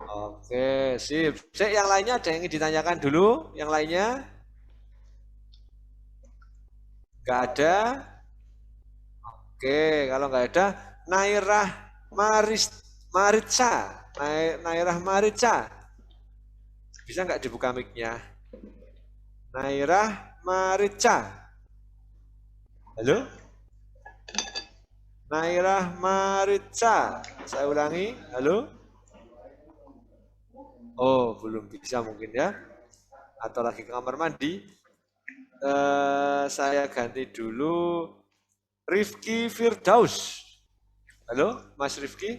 Oke, sip. Yang lainnya ada yang ingin ditanyakan dulu? Yang lainnya? Nggak ada? Oke, kalau nggak ada Nairah Maritza. Nairah Maritza. Bisa nggak dibuka mic-nya? Nairah Maritza. Halo? Nairah Maritza. Saya ulangi. Halo? Oh, belum bisa mungkin ya. Atau lagi ke kamar mandi. Saya ganti dulu Rifki Firdaus. Halo, Mas Rifki?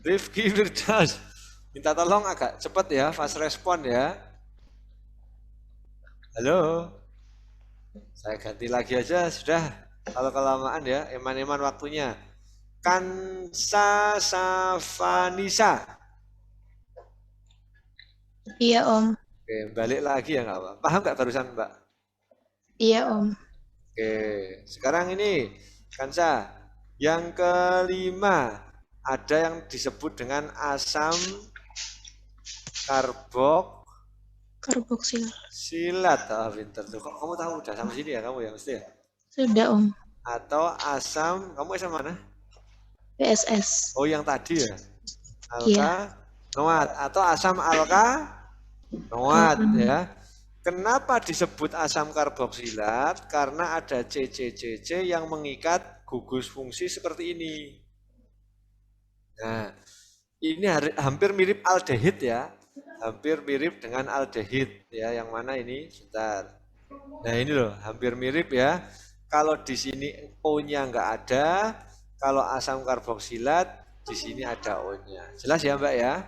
Rifki Firdaus. Minta tolong agak cepat ya, fast respon ya. Halo. Saya ganti lagi aja sudah. Kalau kelamaan ya, eman-eman waktunya. Kansa Safanisa. Iya, Om. Oke, balik lagi ya nggak apa. Paham nggak barusan Mbak? Iya, Om. Oke, sekarang ini Kansa, yang kelima ada yang disebut dengan asam Karboksilat. Ah, pinter tuh. Kok kamu tahu udah sampai sini ya kamu ya mesti ya? Sudah, Om. Atau asam, kamu asam mana? PSS. Oh, yang tadi ya? Iya. Noat atau asam alkanoat ya. Kenapa disebut asam karboksilat? Karena ada CCCC yang mengikat gugus fungsi seperti ini. Nah, ini hampir mirip aldehid ya. Hampir mirip dengan aldehid ya. Yang mana ini? Sebentar. Nah, ini loh, hampir mirip ya. Kalau di sini O-nya nggak ada, kalau asam karboksilat di sini ada O-nya. Jelas ya, Mbak ya?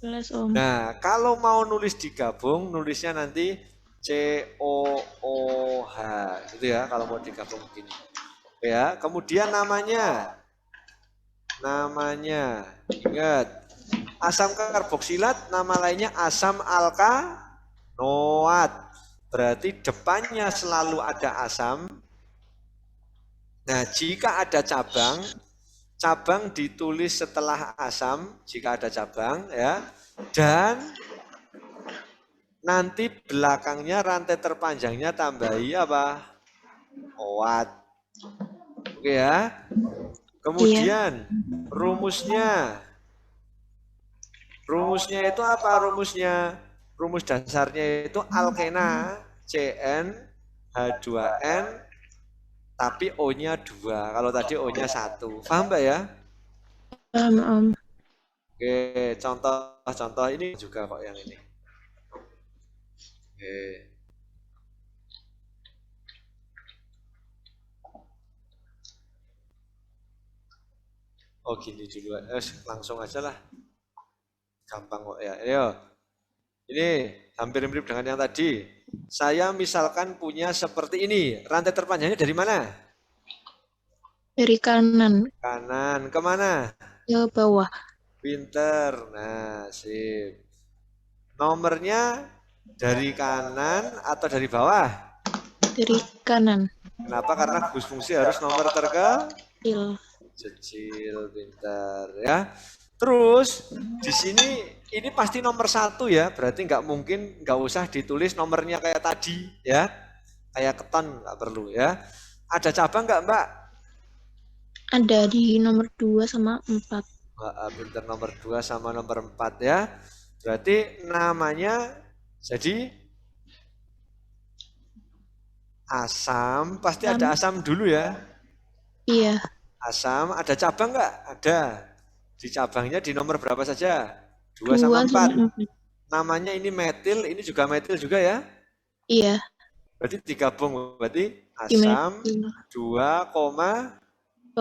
Jelas, Om. Nah, kalau mau nulis digabung, nulisnya nanti COOH gitu ya, kalau mau digabung begini. Ya, kemudian namanya ingat, asam karboksilat nama lainnya asam alkanoat. Berarti depannya selalu ada asam. Nah, jika ada cabang ditulis setelah asam jika ada cabang ya, dan nanti belakangnya rantai terpanjangnya tambahi apa? Oat. Oke ya. Kemudian rumusnya itu apa rumusnya? Rumus dasarnya itu alkena CnH2n tapi O-nya 2. Kalau tadi O-nya 1. Paham Mbak ya? Paham, Om. Oke, contoh ini juga kok yang ini. Oke. Oh gini dulu, langsung aja lah. Gampang kok ya. Ayo. Ini hampir mirip dengan yang tadi. Saya misalkan punya seperti ini. Rantai terpanjangnya dari mana? Dari kanan Kanan. Kemana? ke bawah. Pinter. Nah, sip. Nomornya dari kanan atau dari bawah? Dari kanan. Kenapa? Karena gugus fungsi harus nomor terkecil. Kecil. Pinter ya. Terus di sini ini pasti nomor 1 ya, berarti nggak usah ditulis nomornya kayak tadi ya, kayak keton nggak perlu ya. Ada cabang nggak Mbak? Ada di nomor 2 sama 4. Pinter, nomor 2 sama nomor 4 ya. Berarti namanya jadi asam, pasti ada asam dulu ya. Iya. Asam, ada cabang nggak? Ada. Di cabangnya di nomor berapa saja? 2 sama 4. Namanya ini metil, ini juga metil juga ya? Iya. Berarti digabung, berarti asam 2,4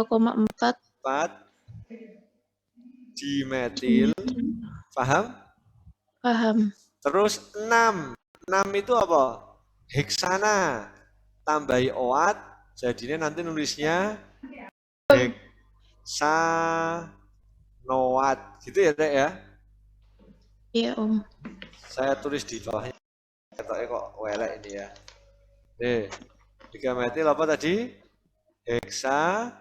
dimetil. Paham? Paham. Terus 6. 6 itu apa? Heksana. Tambahi oat, jadinya nanti nulisnya heksanoat. Gitu ya, Dek ya? Iya, Om. Saya tulis di bawahnya. Ketoknya kok welek ini ya. Nih, 3 metil apa tadi? Heksanoat.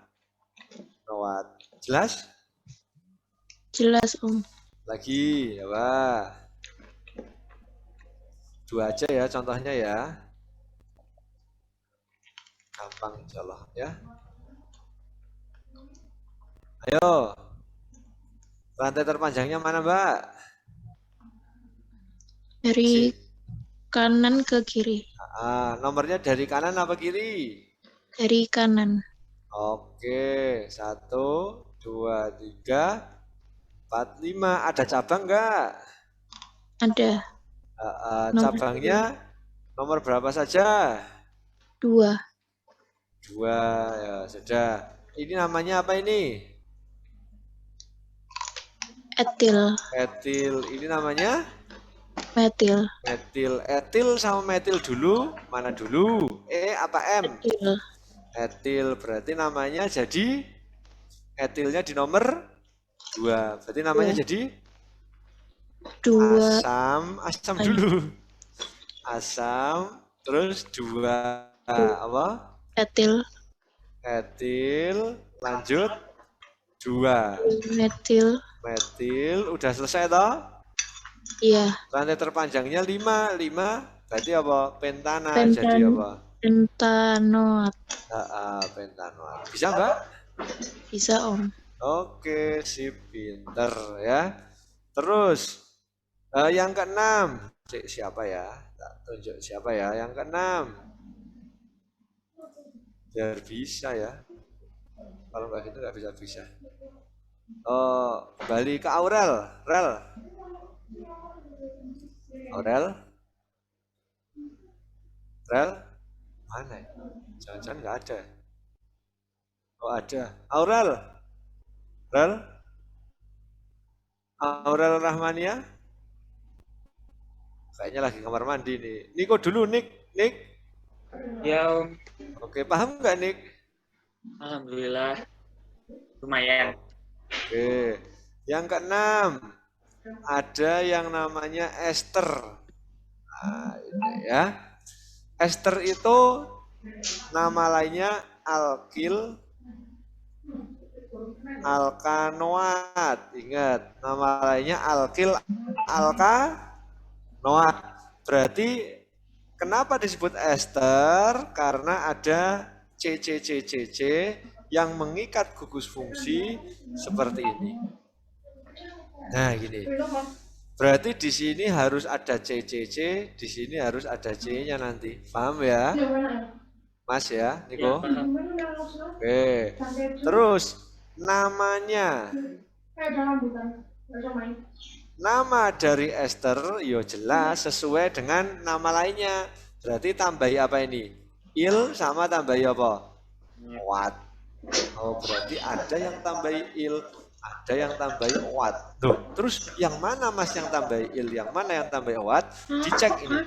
Jelas? Jelas, Om. Lagi, ya Pak. 2 aja ya contohnya ya. gampang insyaallah ya. Ayo. Rantai terpanjangnya mana, Mbak? Dari kanan ke kiri. Nomornya dari kanan apa kiri? Dari kanan. Oke, 1, 2, 3, 4, 5. Ada cabang nggak? Ada nomor Cabangnya nomor berapa saja? 2. 2, ya sudah. Ini namanya apa ini? Etil. Etil. Ini namanya? Metil. Metil. Etil sama metil dulu. Mana dulu? Apa M? Etil. Etil. Berarti namanya jadi etilnya di nomor 2. Berarti namanya jadi 2. asam dulu. Asam, terus 2 apa? Etil. Etil, lanjut 2. Metil. Metil, udah selesai toh? Iya. Rantai terpanjangnya 5. 5 berarti apa? Pentana. Jadi apa? Pentanoat. Pentanoat. Bisa, Mbak? Bisa, Om. Oke, sip, pinter ya. Terus yang ke-6. Siapa ya? Tak tunjuk siapa ya yang ke-6. Biar bisa ya. Kalau nggak gitu nggak bisa. Kembali ke Aurel. Aurel mana ya? Jangan-jangan nggak ada. Oh ada. Aurel Rahmania. Kayaknya lagi kamar mandi nih. Niko dulu, Nik. Ya, Om. Oke, paham nggak, Nik? Alhamdulillah. Lumayan. Oke. Yang ke-6. Ada yang namanya ester. Nah, ini ya. Ester itu nama lainnya alkil, alkanoat. Ingat, nama lainnya alkil, alkanoat. Berarti kenapa disebut ester? Karena ada CCCCC yang mengikat gugus fungsi seperti ini. Nah, gini. Berarti di sini harus ada CCC, di sini harus ada C-nya nanti. Paham ya? Mas ya, Niko? Ya, Oke. Terus namanya. Nama dari ester yo jelas sesuai dengan nama lainnya. Berarti tambahi apa ini? Il sama tambahi apa? Wat. Oh, berarti ada yang tambahi il, ada yang tambahi wat. Tuh, terus yang mana Mas yang tambahi il, yang mana yang tambahi wat? Dicek ini.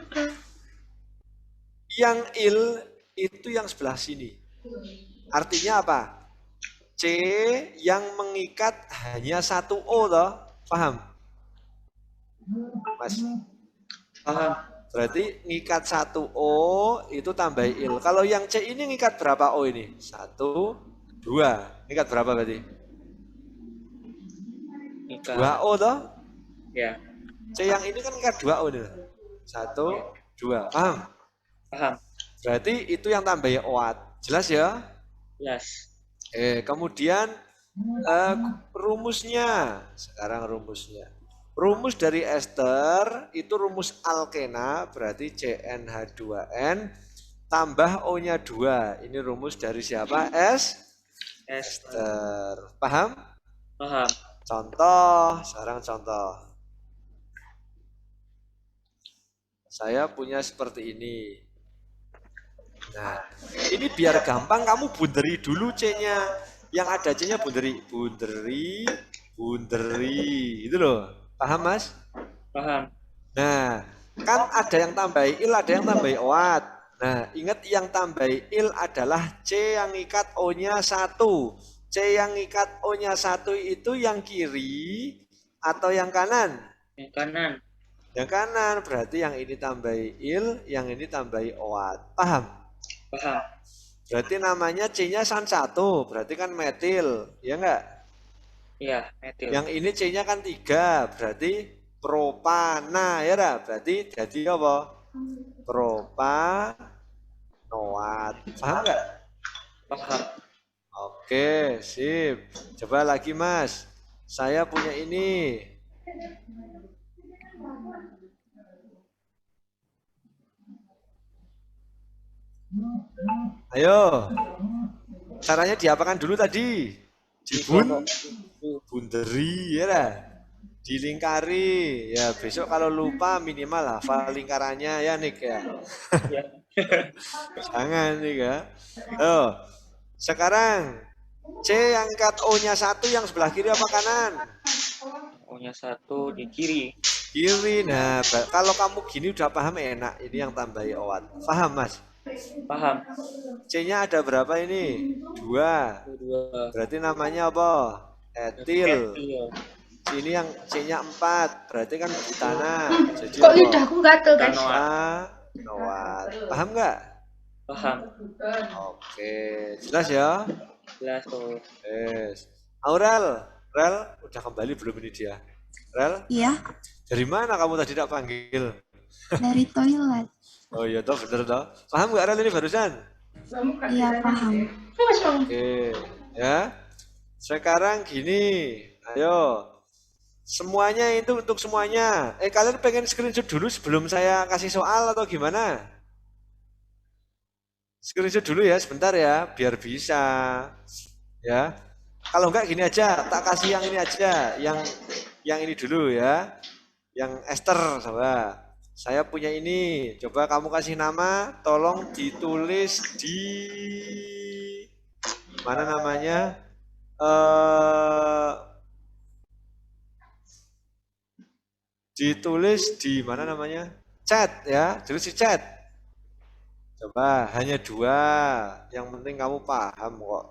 Yang il itu yang sebelah sini. Artinya apa? C yang mengikat hanya satu O toh. Paham? Mas? paham. Berarti ngikat satu O itu tambah il. Kalau yang C ini ngikat berapa O ini? 1, 2. Ngikat berapa berarti? 2 O toh? Ya, C yang ini kan ngikat 2 O nih. 1, 2. Paham? paham. Berarti itu yang tambah oat. Jelas ya? Jelas. Kemudian rumusnya. Sekarang rumusnya. Rumus dari ester itu rumus alkena, berarti CnH2n tambah O-nya 2. Ini rumus dari siapa? Ester. Paham? Paham. Contoh, sekarang contoh. Saya punya seperti ini. Nah, ini biar gampang kamu bunderi dulu C-nya. Yang ada C-nya bunderi. Bunderi. Itu loh. Paham, Mas? Paham. Nah, kan ada yang tambahi il, ada yang tambahi oat. Nah, ingat yang tambahi il adalah C yang ngikat O-nya 1. C yang ngikat O-nya 1 itu yang kiri atau yang kanan? Yang kanan. Yang kanan, berarti yang ini tambahi il, yang ini tambahi oat. Paham? Paham. Berarti namanya C-nya 1, berarti kan metil, ya enggak? Iya, metil. Yang ini C-nya kan 3, berarti propana, ya enggak? Berarti jadi apa? Propanoat. Paham enggak? Paham. Oke, sip. Coba lagi, Mas. Saya punya ini. Ayo. Caranya diapakan dulu tadi? Dibunderi, ya lah. Dilingkari. Ya, besok kalau lupa minimal hafal lingkarannya ya, Nik ya. Ya. Jangan nih ya. Oh, sekarang C yang angkat O-nya 1 yang sebelah kiri apa kanan? O-nya 1 di kiri. Kiri. Nah, kalau kamu gini udah paham enak. Ini yang tambahi OAT. Paham, Mas? Paham. C-nya ada berapa ini? 2. 2. Berarti namanya apa? Etil. Etil. Sini yang C-nya 4. Berarti kan butana. Jadi Kok apa? lidahku gatel, guys? Noat. Paham nggak? Paham. Oke, jelas ya? Jelas tuh. Yes. Aurel, Rel, udah kembali belum ini dia? Rel, Iya, dari mana kamu tadi tak panggil? dari toilet. Oh iya toh, bener toh. Paham nggak Rel ini barusan? Iya, paham. Oke, ya. Sekarang gini, ayo. Semuanya itu untuk semuanya. Kalian pengen screenshot dulu sebelum saya kasih soal atau gimana? Screenshot dulu ya, sebentar ya, biar bisa. Ya. Kalau enggak gini aja, tak kasih yang ini aja, yang ini dulu ya. Yang Esther, coba. Saya punya ini, coba kamu kasih nama, tolong ditulis di mana namanya? Ditulis di mana namanya? Chat ya, tulis di chat. Coba hanya 2, yang penting kamu paham kok.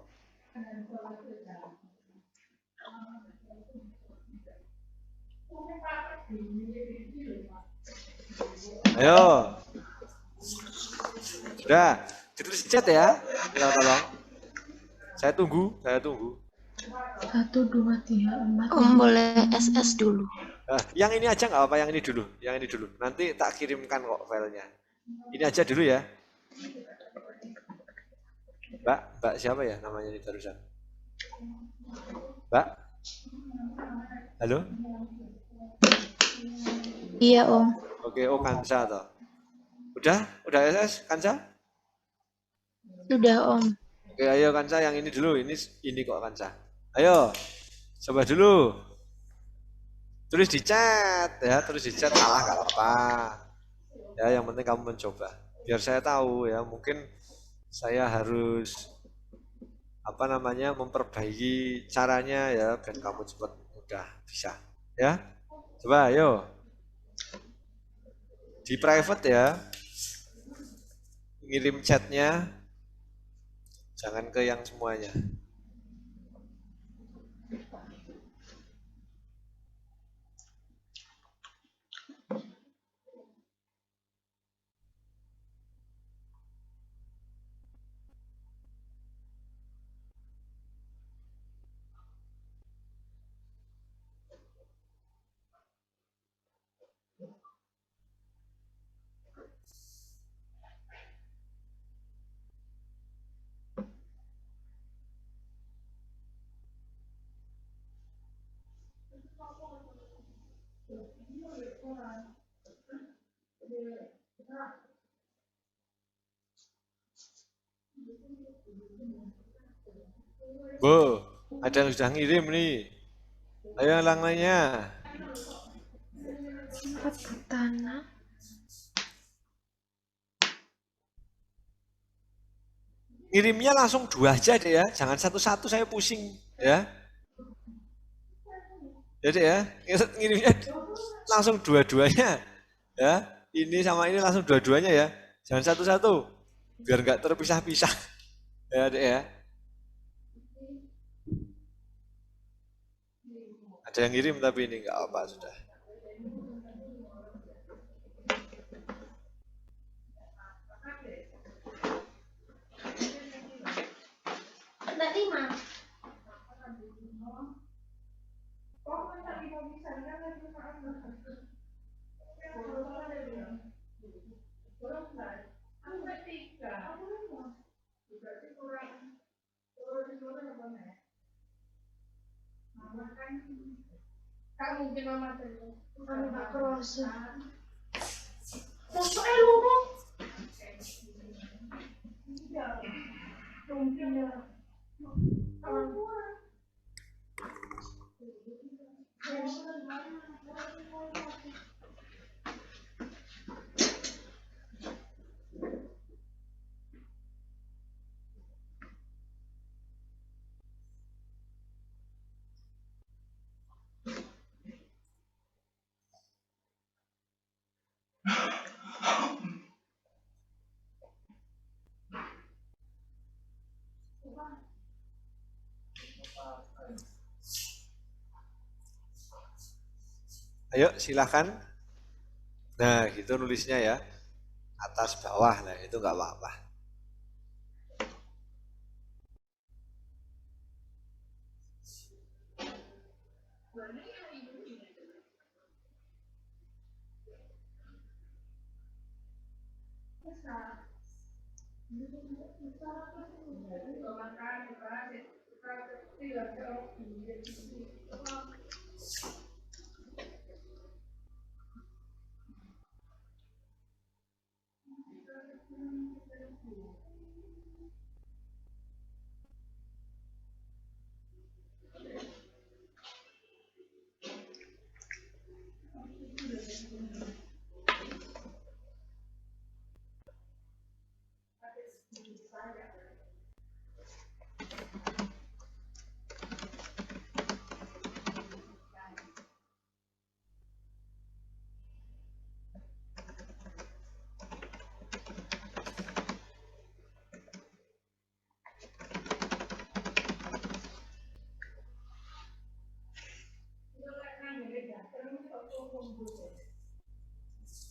Ayo. Sudah, ditulis di chat ya. Tolong. Saya tunggu. 1, 2, 3, 4. Om boleh SS dulu. Nah, yang ini aja nggak apa-apa, yang ini dulu. Nanti tak kirimkan kok filenya. Ini aja dulu ya. Mbak siapa ya namanya ini barusan? Mbak? Halo? Iya Om. Oke, Kansa toh. Udah SS Kansa? Sudah Om. Oke, ayo Kansa yang ini dulu. Ini kok Kansa. Ayo. Coba dulu. Tulis di chat ya, salah nggak apa-apa. Ya, yang penting kamu mencoba. Biar saya tahu ya, mungkin saya harus memperbaiki caranya ya, biar kamu cepat udah bisa. Ya. Coba ayo. Di private ya. Ngirim chatnya. Jangan ke yang semuanya. Bu, ada yang sudah ngirim nih. Ayo yang lainnya. Tempat butana. Ngirimnya langsung 2 aja deh ya, jangan satu-satu, saya pusing ya. Jadi ya, ngirimnya langsung dua-duanya ya. Ini sama ini langsung dua-duanya ya. Jangan satu-satu, biar nggak terpisah-pisah. Ya deh ya. Ada yang ngirim tapi ini nggak apa sudah. mungkin mama dulu. Mama gak kerasa. Masuk luru. Mungkin ya. Ayo silahkan. Nah gitu nulisnya ya, atas bawah. Nah itu nggak apa-apa.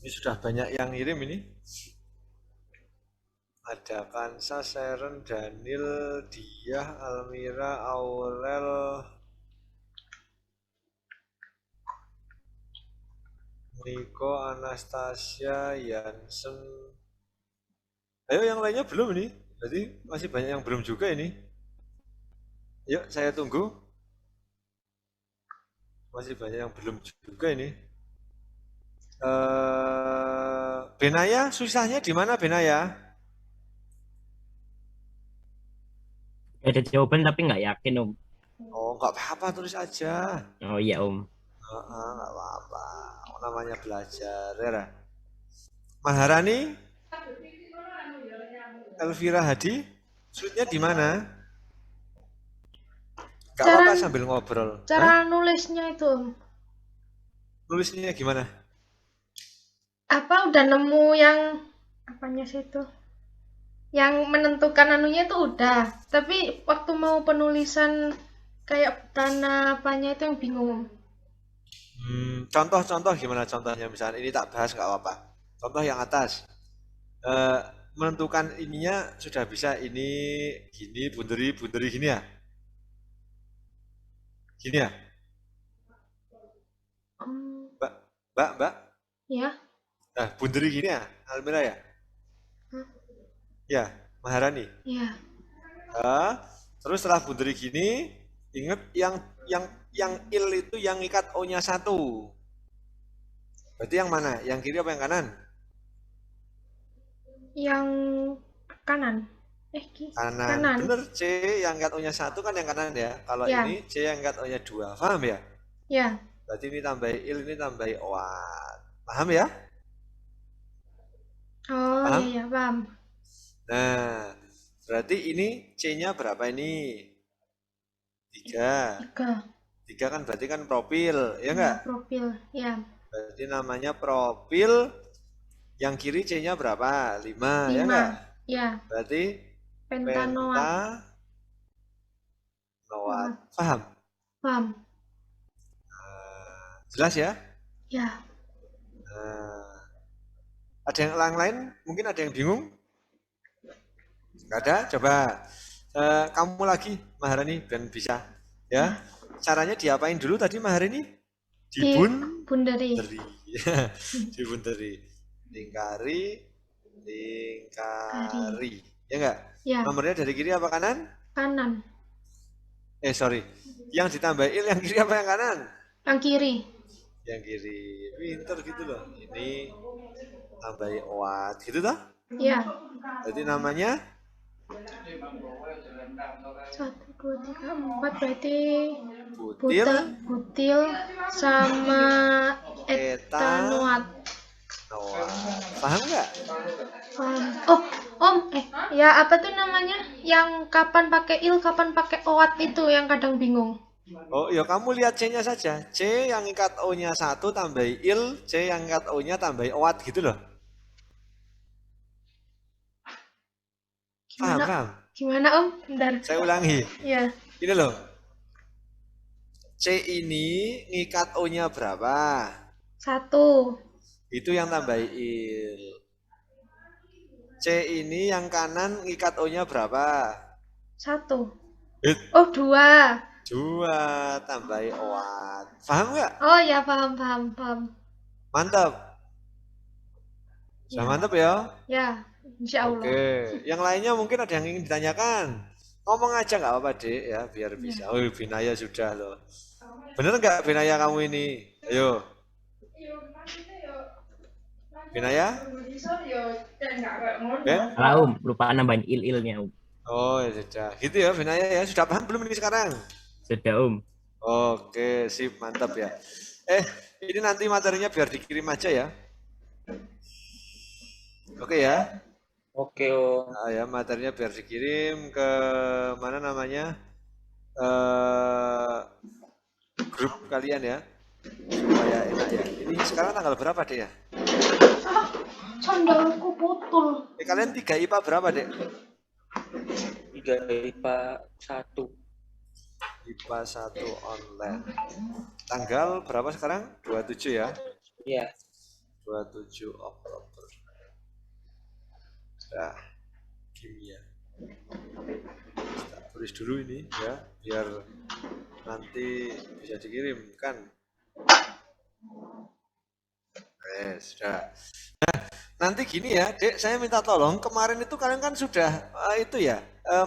Ini sudah banyak yang ngirim ini. Ada Kansa, Seren, Daniel, Diah, Almira, Aurel, Niko, Anastasia, Yansen. Ayo yang lainnya belum ini. Berarti masih banyak yang belum juga ini. Yuk saya tunggu. Masih banyak yang belum juga ini. Benaya, susahnya di mana Benaya? Ada jawaban tapi nggak yakin Om. Oh, nggak apa-apa, tulis aja. Oh iya Om. Nggak apa-apa. Namanya belajar, ya. Maharani, Elvira Hadi, sulitnya di mana? Nggak apa-apa sambil ngobrol. Cara nulisnya itu, Om. Nulisnya gimana? Apa udah nemu yang apanya sih itu? Yang menentukan anunya itu udah, tapi waktu mau penulisan kayak dana apanya itu yang bingung. Contoh-contoh gimana contohnya? Misalnya ini tak bahas nggak apa-apa. Contoh yang atas. Menentukan ininya sudah bisa ini gini, bunderi gini ya? Gini ya? Mbak? Ya. Nah, bunderi gini ya? Almira ya? Ya, Maharani. Iya. Terus setelah bunderi gini, ingat yang il itu yang ikat O-nya 1. Berarti yang mana? Yang kiri apa yang kanan? Yang kanan. Kanan. Bener, C yang ikat O-nya 1 kan yang kanan ya. Kalau Ya. ini C yang ikat O-nya 2. Paham ya? Ya. Berarti ini tambah il, ini tambah oat. Paham ya? Oh, Paham? iya, paham. Nah, berarti ini C-nya berapa ini? 3. 3 kan berarti kan profil, ya enggak? Profil, ya. Berarti namanya profil. Yang kiri C-nya berapa? 5, ya enggak? Ya. Berarti Pentanoat. Pentanoat. Paham? Paham. Jelas ya? Ya. Ada yang lain? Mungkin ada yang bingung? Nggak ada? Coba kamu lagi, Maharani, dan bisa. Ya, caranya diapain dulu tadi Maharani? Bunderi. Dibunderi. Lingkari. Ya enggak? Ya. Nomornya dari kiri apa kanan? Kanan. Sorry. Yang ditambah il yang kiri apa yang kanan? Yang kiri. Yang kiri. Pinter gitu loh. Ini tambahi oat gitu toh? Ya. Jadi namanya 1, 2, 3, 4 berarti butil butil sama etanoat. etanoat. Paham nggak? Paham. Oh, Om, ya apa tuh namanya? Yang kapan pakai il, kapan pakai oat itu yang kadang bingung. Oh, ya kamu lihat C-nya saja. C yang ikat O-nya 1 tambahi il, C yang ikat O-nya tambahi oat gitu loh. Paham, Gimana? paham? Gimana Om? Bentar. Saya ulangi. Ya, Ini loh. C ini ngikat O-nya berapa? 1. Itu yang tambahi il. C ini yang kanan ngikat O-nya berapa? 1. Hit. Oh, 2. 2 tambahi oat. Paham nggak? Oh ya, paham. Mantap. Sudah Ya. mantap ya? Ya, insya Allah. Oke. Yang lainnya mungkin ada yang ingin ditanyakan. Ngomong aja nggak apa-apa, Dek, ya, biar bisa. Oh, Binaya sudah loh. Bener nggak Binaya kamu ini? Ayo. Binaya? Ben? Salah lupa nambahin il-ilnya Oh, ya sudah. Gitu ya, Binaya ya. Sudah paham belum ini sekarang? Sudah Oke, sip, mantap ya. Ini nanti materinya biar dikirim aja ya. Oke ya. Oke, Om. Nah, ya, materinya biar dikirim ke mana namanya? Grup kalian ya. Supaya enak ya. Ini sekarang tanggal berapa, Dek ya? Sandalku putul. Kalian 3 IPA berapa, Dek? 3 IPA 1. IPA 1 online. Tanggal berapa sekarang? 27 ya? Iya. 27 Oktober. Nah, kimia. Kita tulis dulu ini ya, biar nanti bisa dikirimkan. Sudah. Nah, nanti gini ya, Dek, saya minta tolong. Kemarin itu kalian kan sudah itu ya,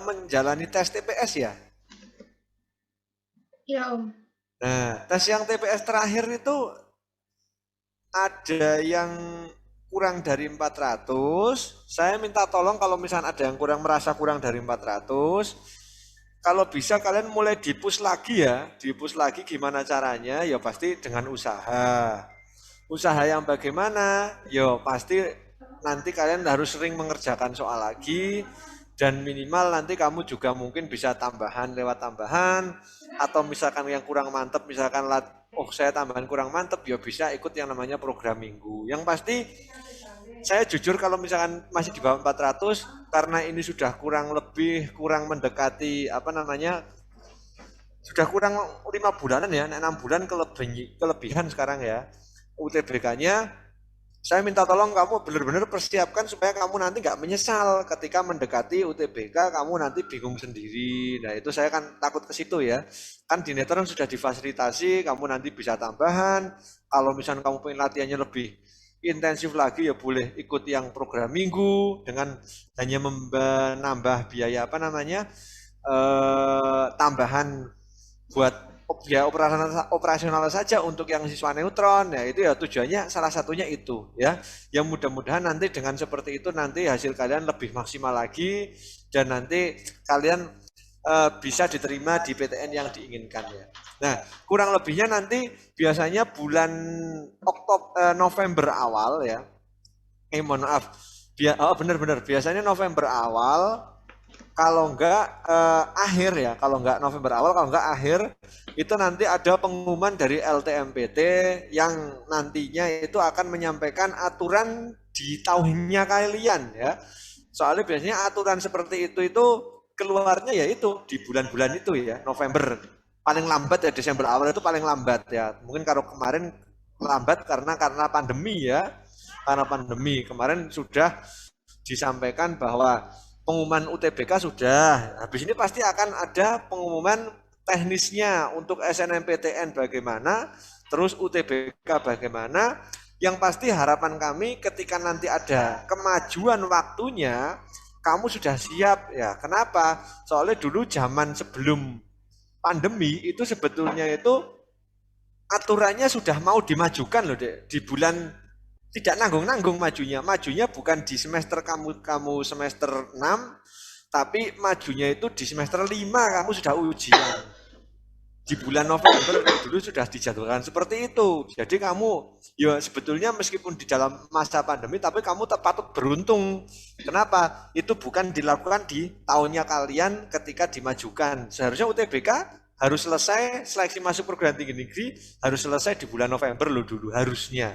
menjalani tes TPS ya. Ya Om. Nah, tes yang TPS terakhir itu ada yang kurang dari 400. Saya minta tolong kalau misalnya ada yang merasa kurang dari 400, kalau bisa kalian mulai di-push lagi ya. Di-push lagi gimana caranya? Ya pasti dengan usaha. Usaha yang bagaimana? Ya pasti nanti kalian harus sering mengerjakan soal lagi. Dan minimal nanti kamu juga mungkin bisa tambahan lewat tambahan. Atau misalkan yang kurang mantep, misalkan saya tambahan kurang mantep, ya bisa ikut yang namanya program minggu. Yang pasti saya jujur kalau misalkan masih di bawah 400, karena ini sudah kurang mendekati sudah kurang 5 bulanan ya, 6 bulan kelebihan sekarang ya UTBK-nya. Saya minta tolong kamu benar-benar persiapkan supaya kamu nanti nggak menyesal ketika mendekati UTBK, kamu nanti bingung sendiri. Nah itu saya kan takut ke situ ya. Kan di Netron sudah difasilitasi, kamu nanti bisa tambahan. Kalau misalnya kamu pengen latihannya lebih intensif lagi ya boleh ikut yang program minggu dengan hanya menambah biaya tambahan buat biaya operasional saja untuk yang siswa neutron ya. Itu ya tujuannya salah satunya itu ya. Yang mudah-mudahan nanti dengan seperti itu nanti hasil kalian lebih maksimal lagi dan nanti kalian bisa diterima di PTN yang diinginkan ya. Nah, kurang lebihnya nanti biasanya bulan November awal ya. Mohon maaf. Benar-benar biasanya November awal, kalau enggak akhir ya, kalau enggak November awal, kalau enggak akhir, itu nanti ada pengumuman dari LTMPT yang nantinya itu akan menyampaikan aturan di tahunnya kalian ya. Soalnya biasanya aturan seperti itu keluarnya ya itu di bulan-bulan itu ya, November. Paling lambat ya Desember awal itu paling lambat ya. Mungkin kalau kemarin lambat karena pandemi ya. Karena pandemi kemarin sudah disampaikan bahwa pengumuman UTBK sudah. Habis ini pasti akan ada pengumuman teknisnya untuk SNMPTN bagaimana, terus UTBK bagaimana. Yang pasti harapan kami ketika nanti ada kemajuan waktunya, kamu sudah siap ya. Kenapa? Soalnya dulu zaman sebelum pandemi itu sebetulnya itu aturannya sudah mau dimajukan loh, Dek. Di bulan tidak nanggung-nanggung majunya bukan di semester kamu semester 6, tapi majunya itu di semester 5 kamu sudah ujian. Di bulan November dulu sudah dijadwalkan seperti itu. Jadi kamu ya sebetulnya meskipun di dalam masa pandemi tapi kamu patut beruntung. Kenapa? Itu bukan dilakukan di tahunnya kalian ketika dimajukan. Seharusnya UTBK harus selesai seleksi masuk perguruan tinggi negeri harus selesai di bulan November loh dulu harusnya.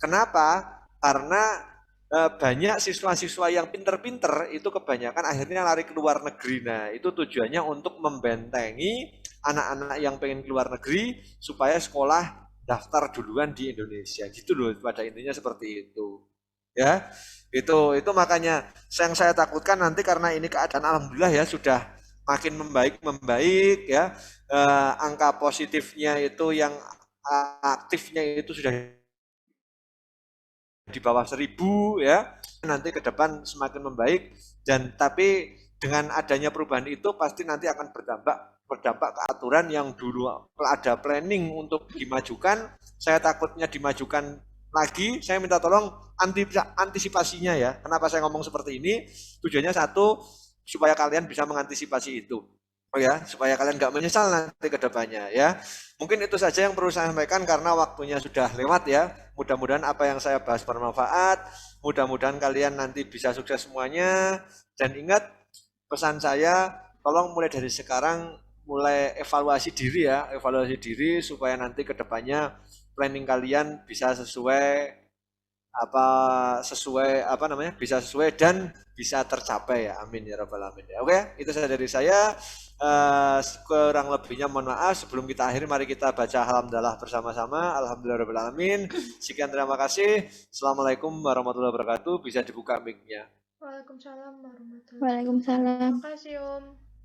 Kenapa? Karena banyak siswa-siswa yang pinter-pinter itu kebanyakan akhirnya lari ke luar negeri. Nah, itu tujuannya untuk membentengi anak-anak yang pengen keluar negeri supaya sekolah daftar duluan di Indonesia. Gitu loh, pada intinya seperti itu. Ya. Itu makanya yang saya takutkan nanti karena ini keadaan alhamdulillah ya sudah makin membaik ya. Angka positifnya itu yang aktifnya itu sudah di bawah 1000 ya, nanti ke depan semakin membaik dan tapi dengan adanya perubahan itu pasti nanti akan berdampak ke aturan yang dulu ada planning untuk dimajukan, saya takutnya dimajukan lagi, saya minta tolong antisipasinya ya. Kenapa saya ngomong seperti ini? Tujuannya satu, supaya kalian bisa mengantisipasi itu. Oh ya, supaya kalian nggak menyesal nanti ke depannya ya. Mungkin itu saja yang perlu saya sampaikan karena waktunya sudah lewat ya. Mudah-mudahan apa yang saya bahas bermanfaat. Mudah-mudahan kalian nanti bisa sukses semuanya. Dan ingat pesan saya, tolong mulai dari sekarang mulai evaluasi diri ya. Evaluasi diri supaya nanti ke depannya planning kalian bisa sesuai bisa sesuai dan bisa tercapai ya. Amin ya rabbal alamin. Oke, itu saja dari saya. Kurang lebihnya mohon maaf. Sebelum kita akhiri mari kita baca alhamdulillah bersama-sama. Alhamdulillah rabbil alamin. Sekian terima kasih. Assalamualaikum warahmatullahi wabarakatuh. Bisa dibuka mic-nya. Waalaikumsalam warahmatullahi Waalaikumsalam. Terima kasih Om.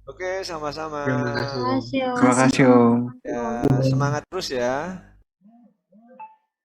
Oke, sama-sama. Terima kasih. Terima kasih, Om. Terima kasih, Om. Ya, semangat terus ya.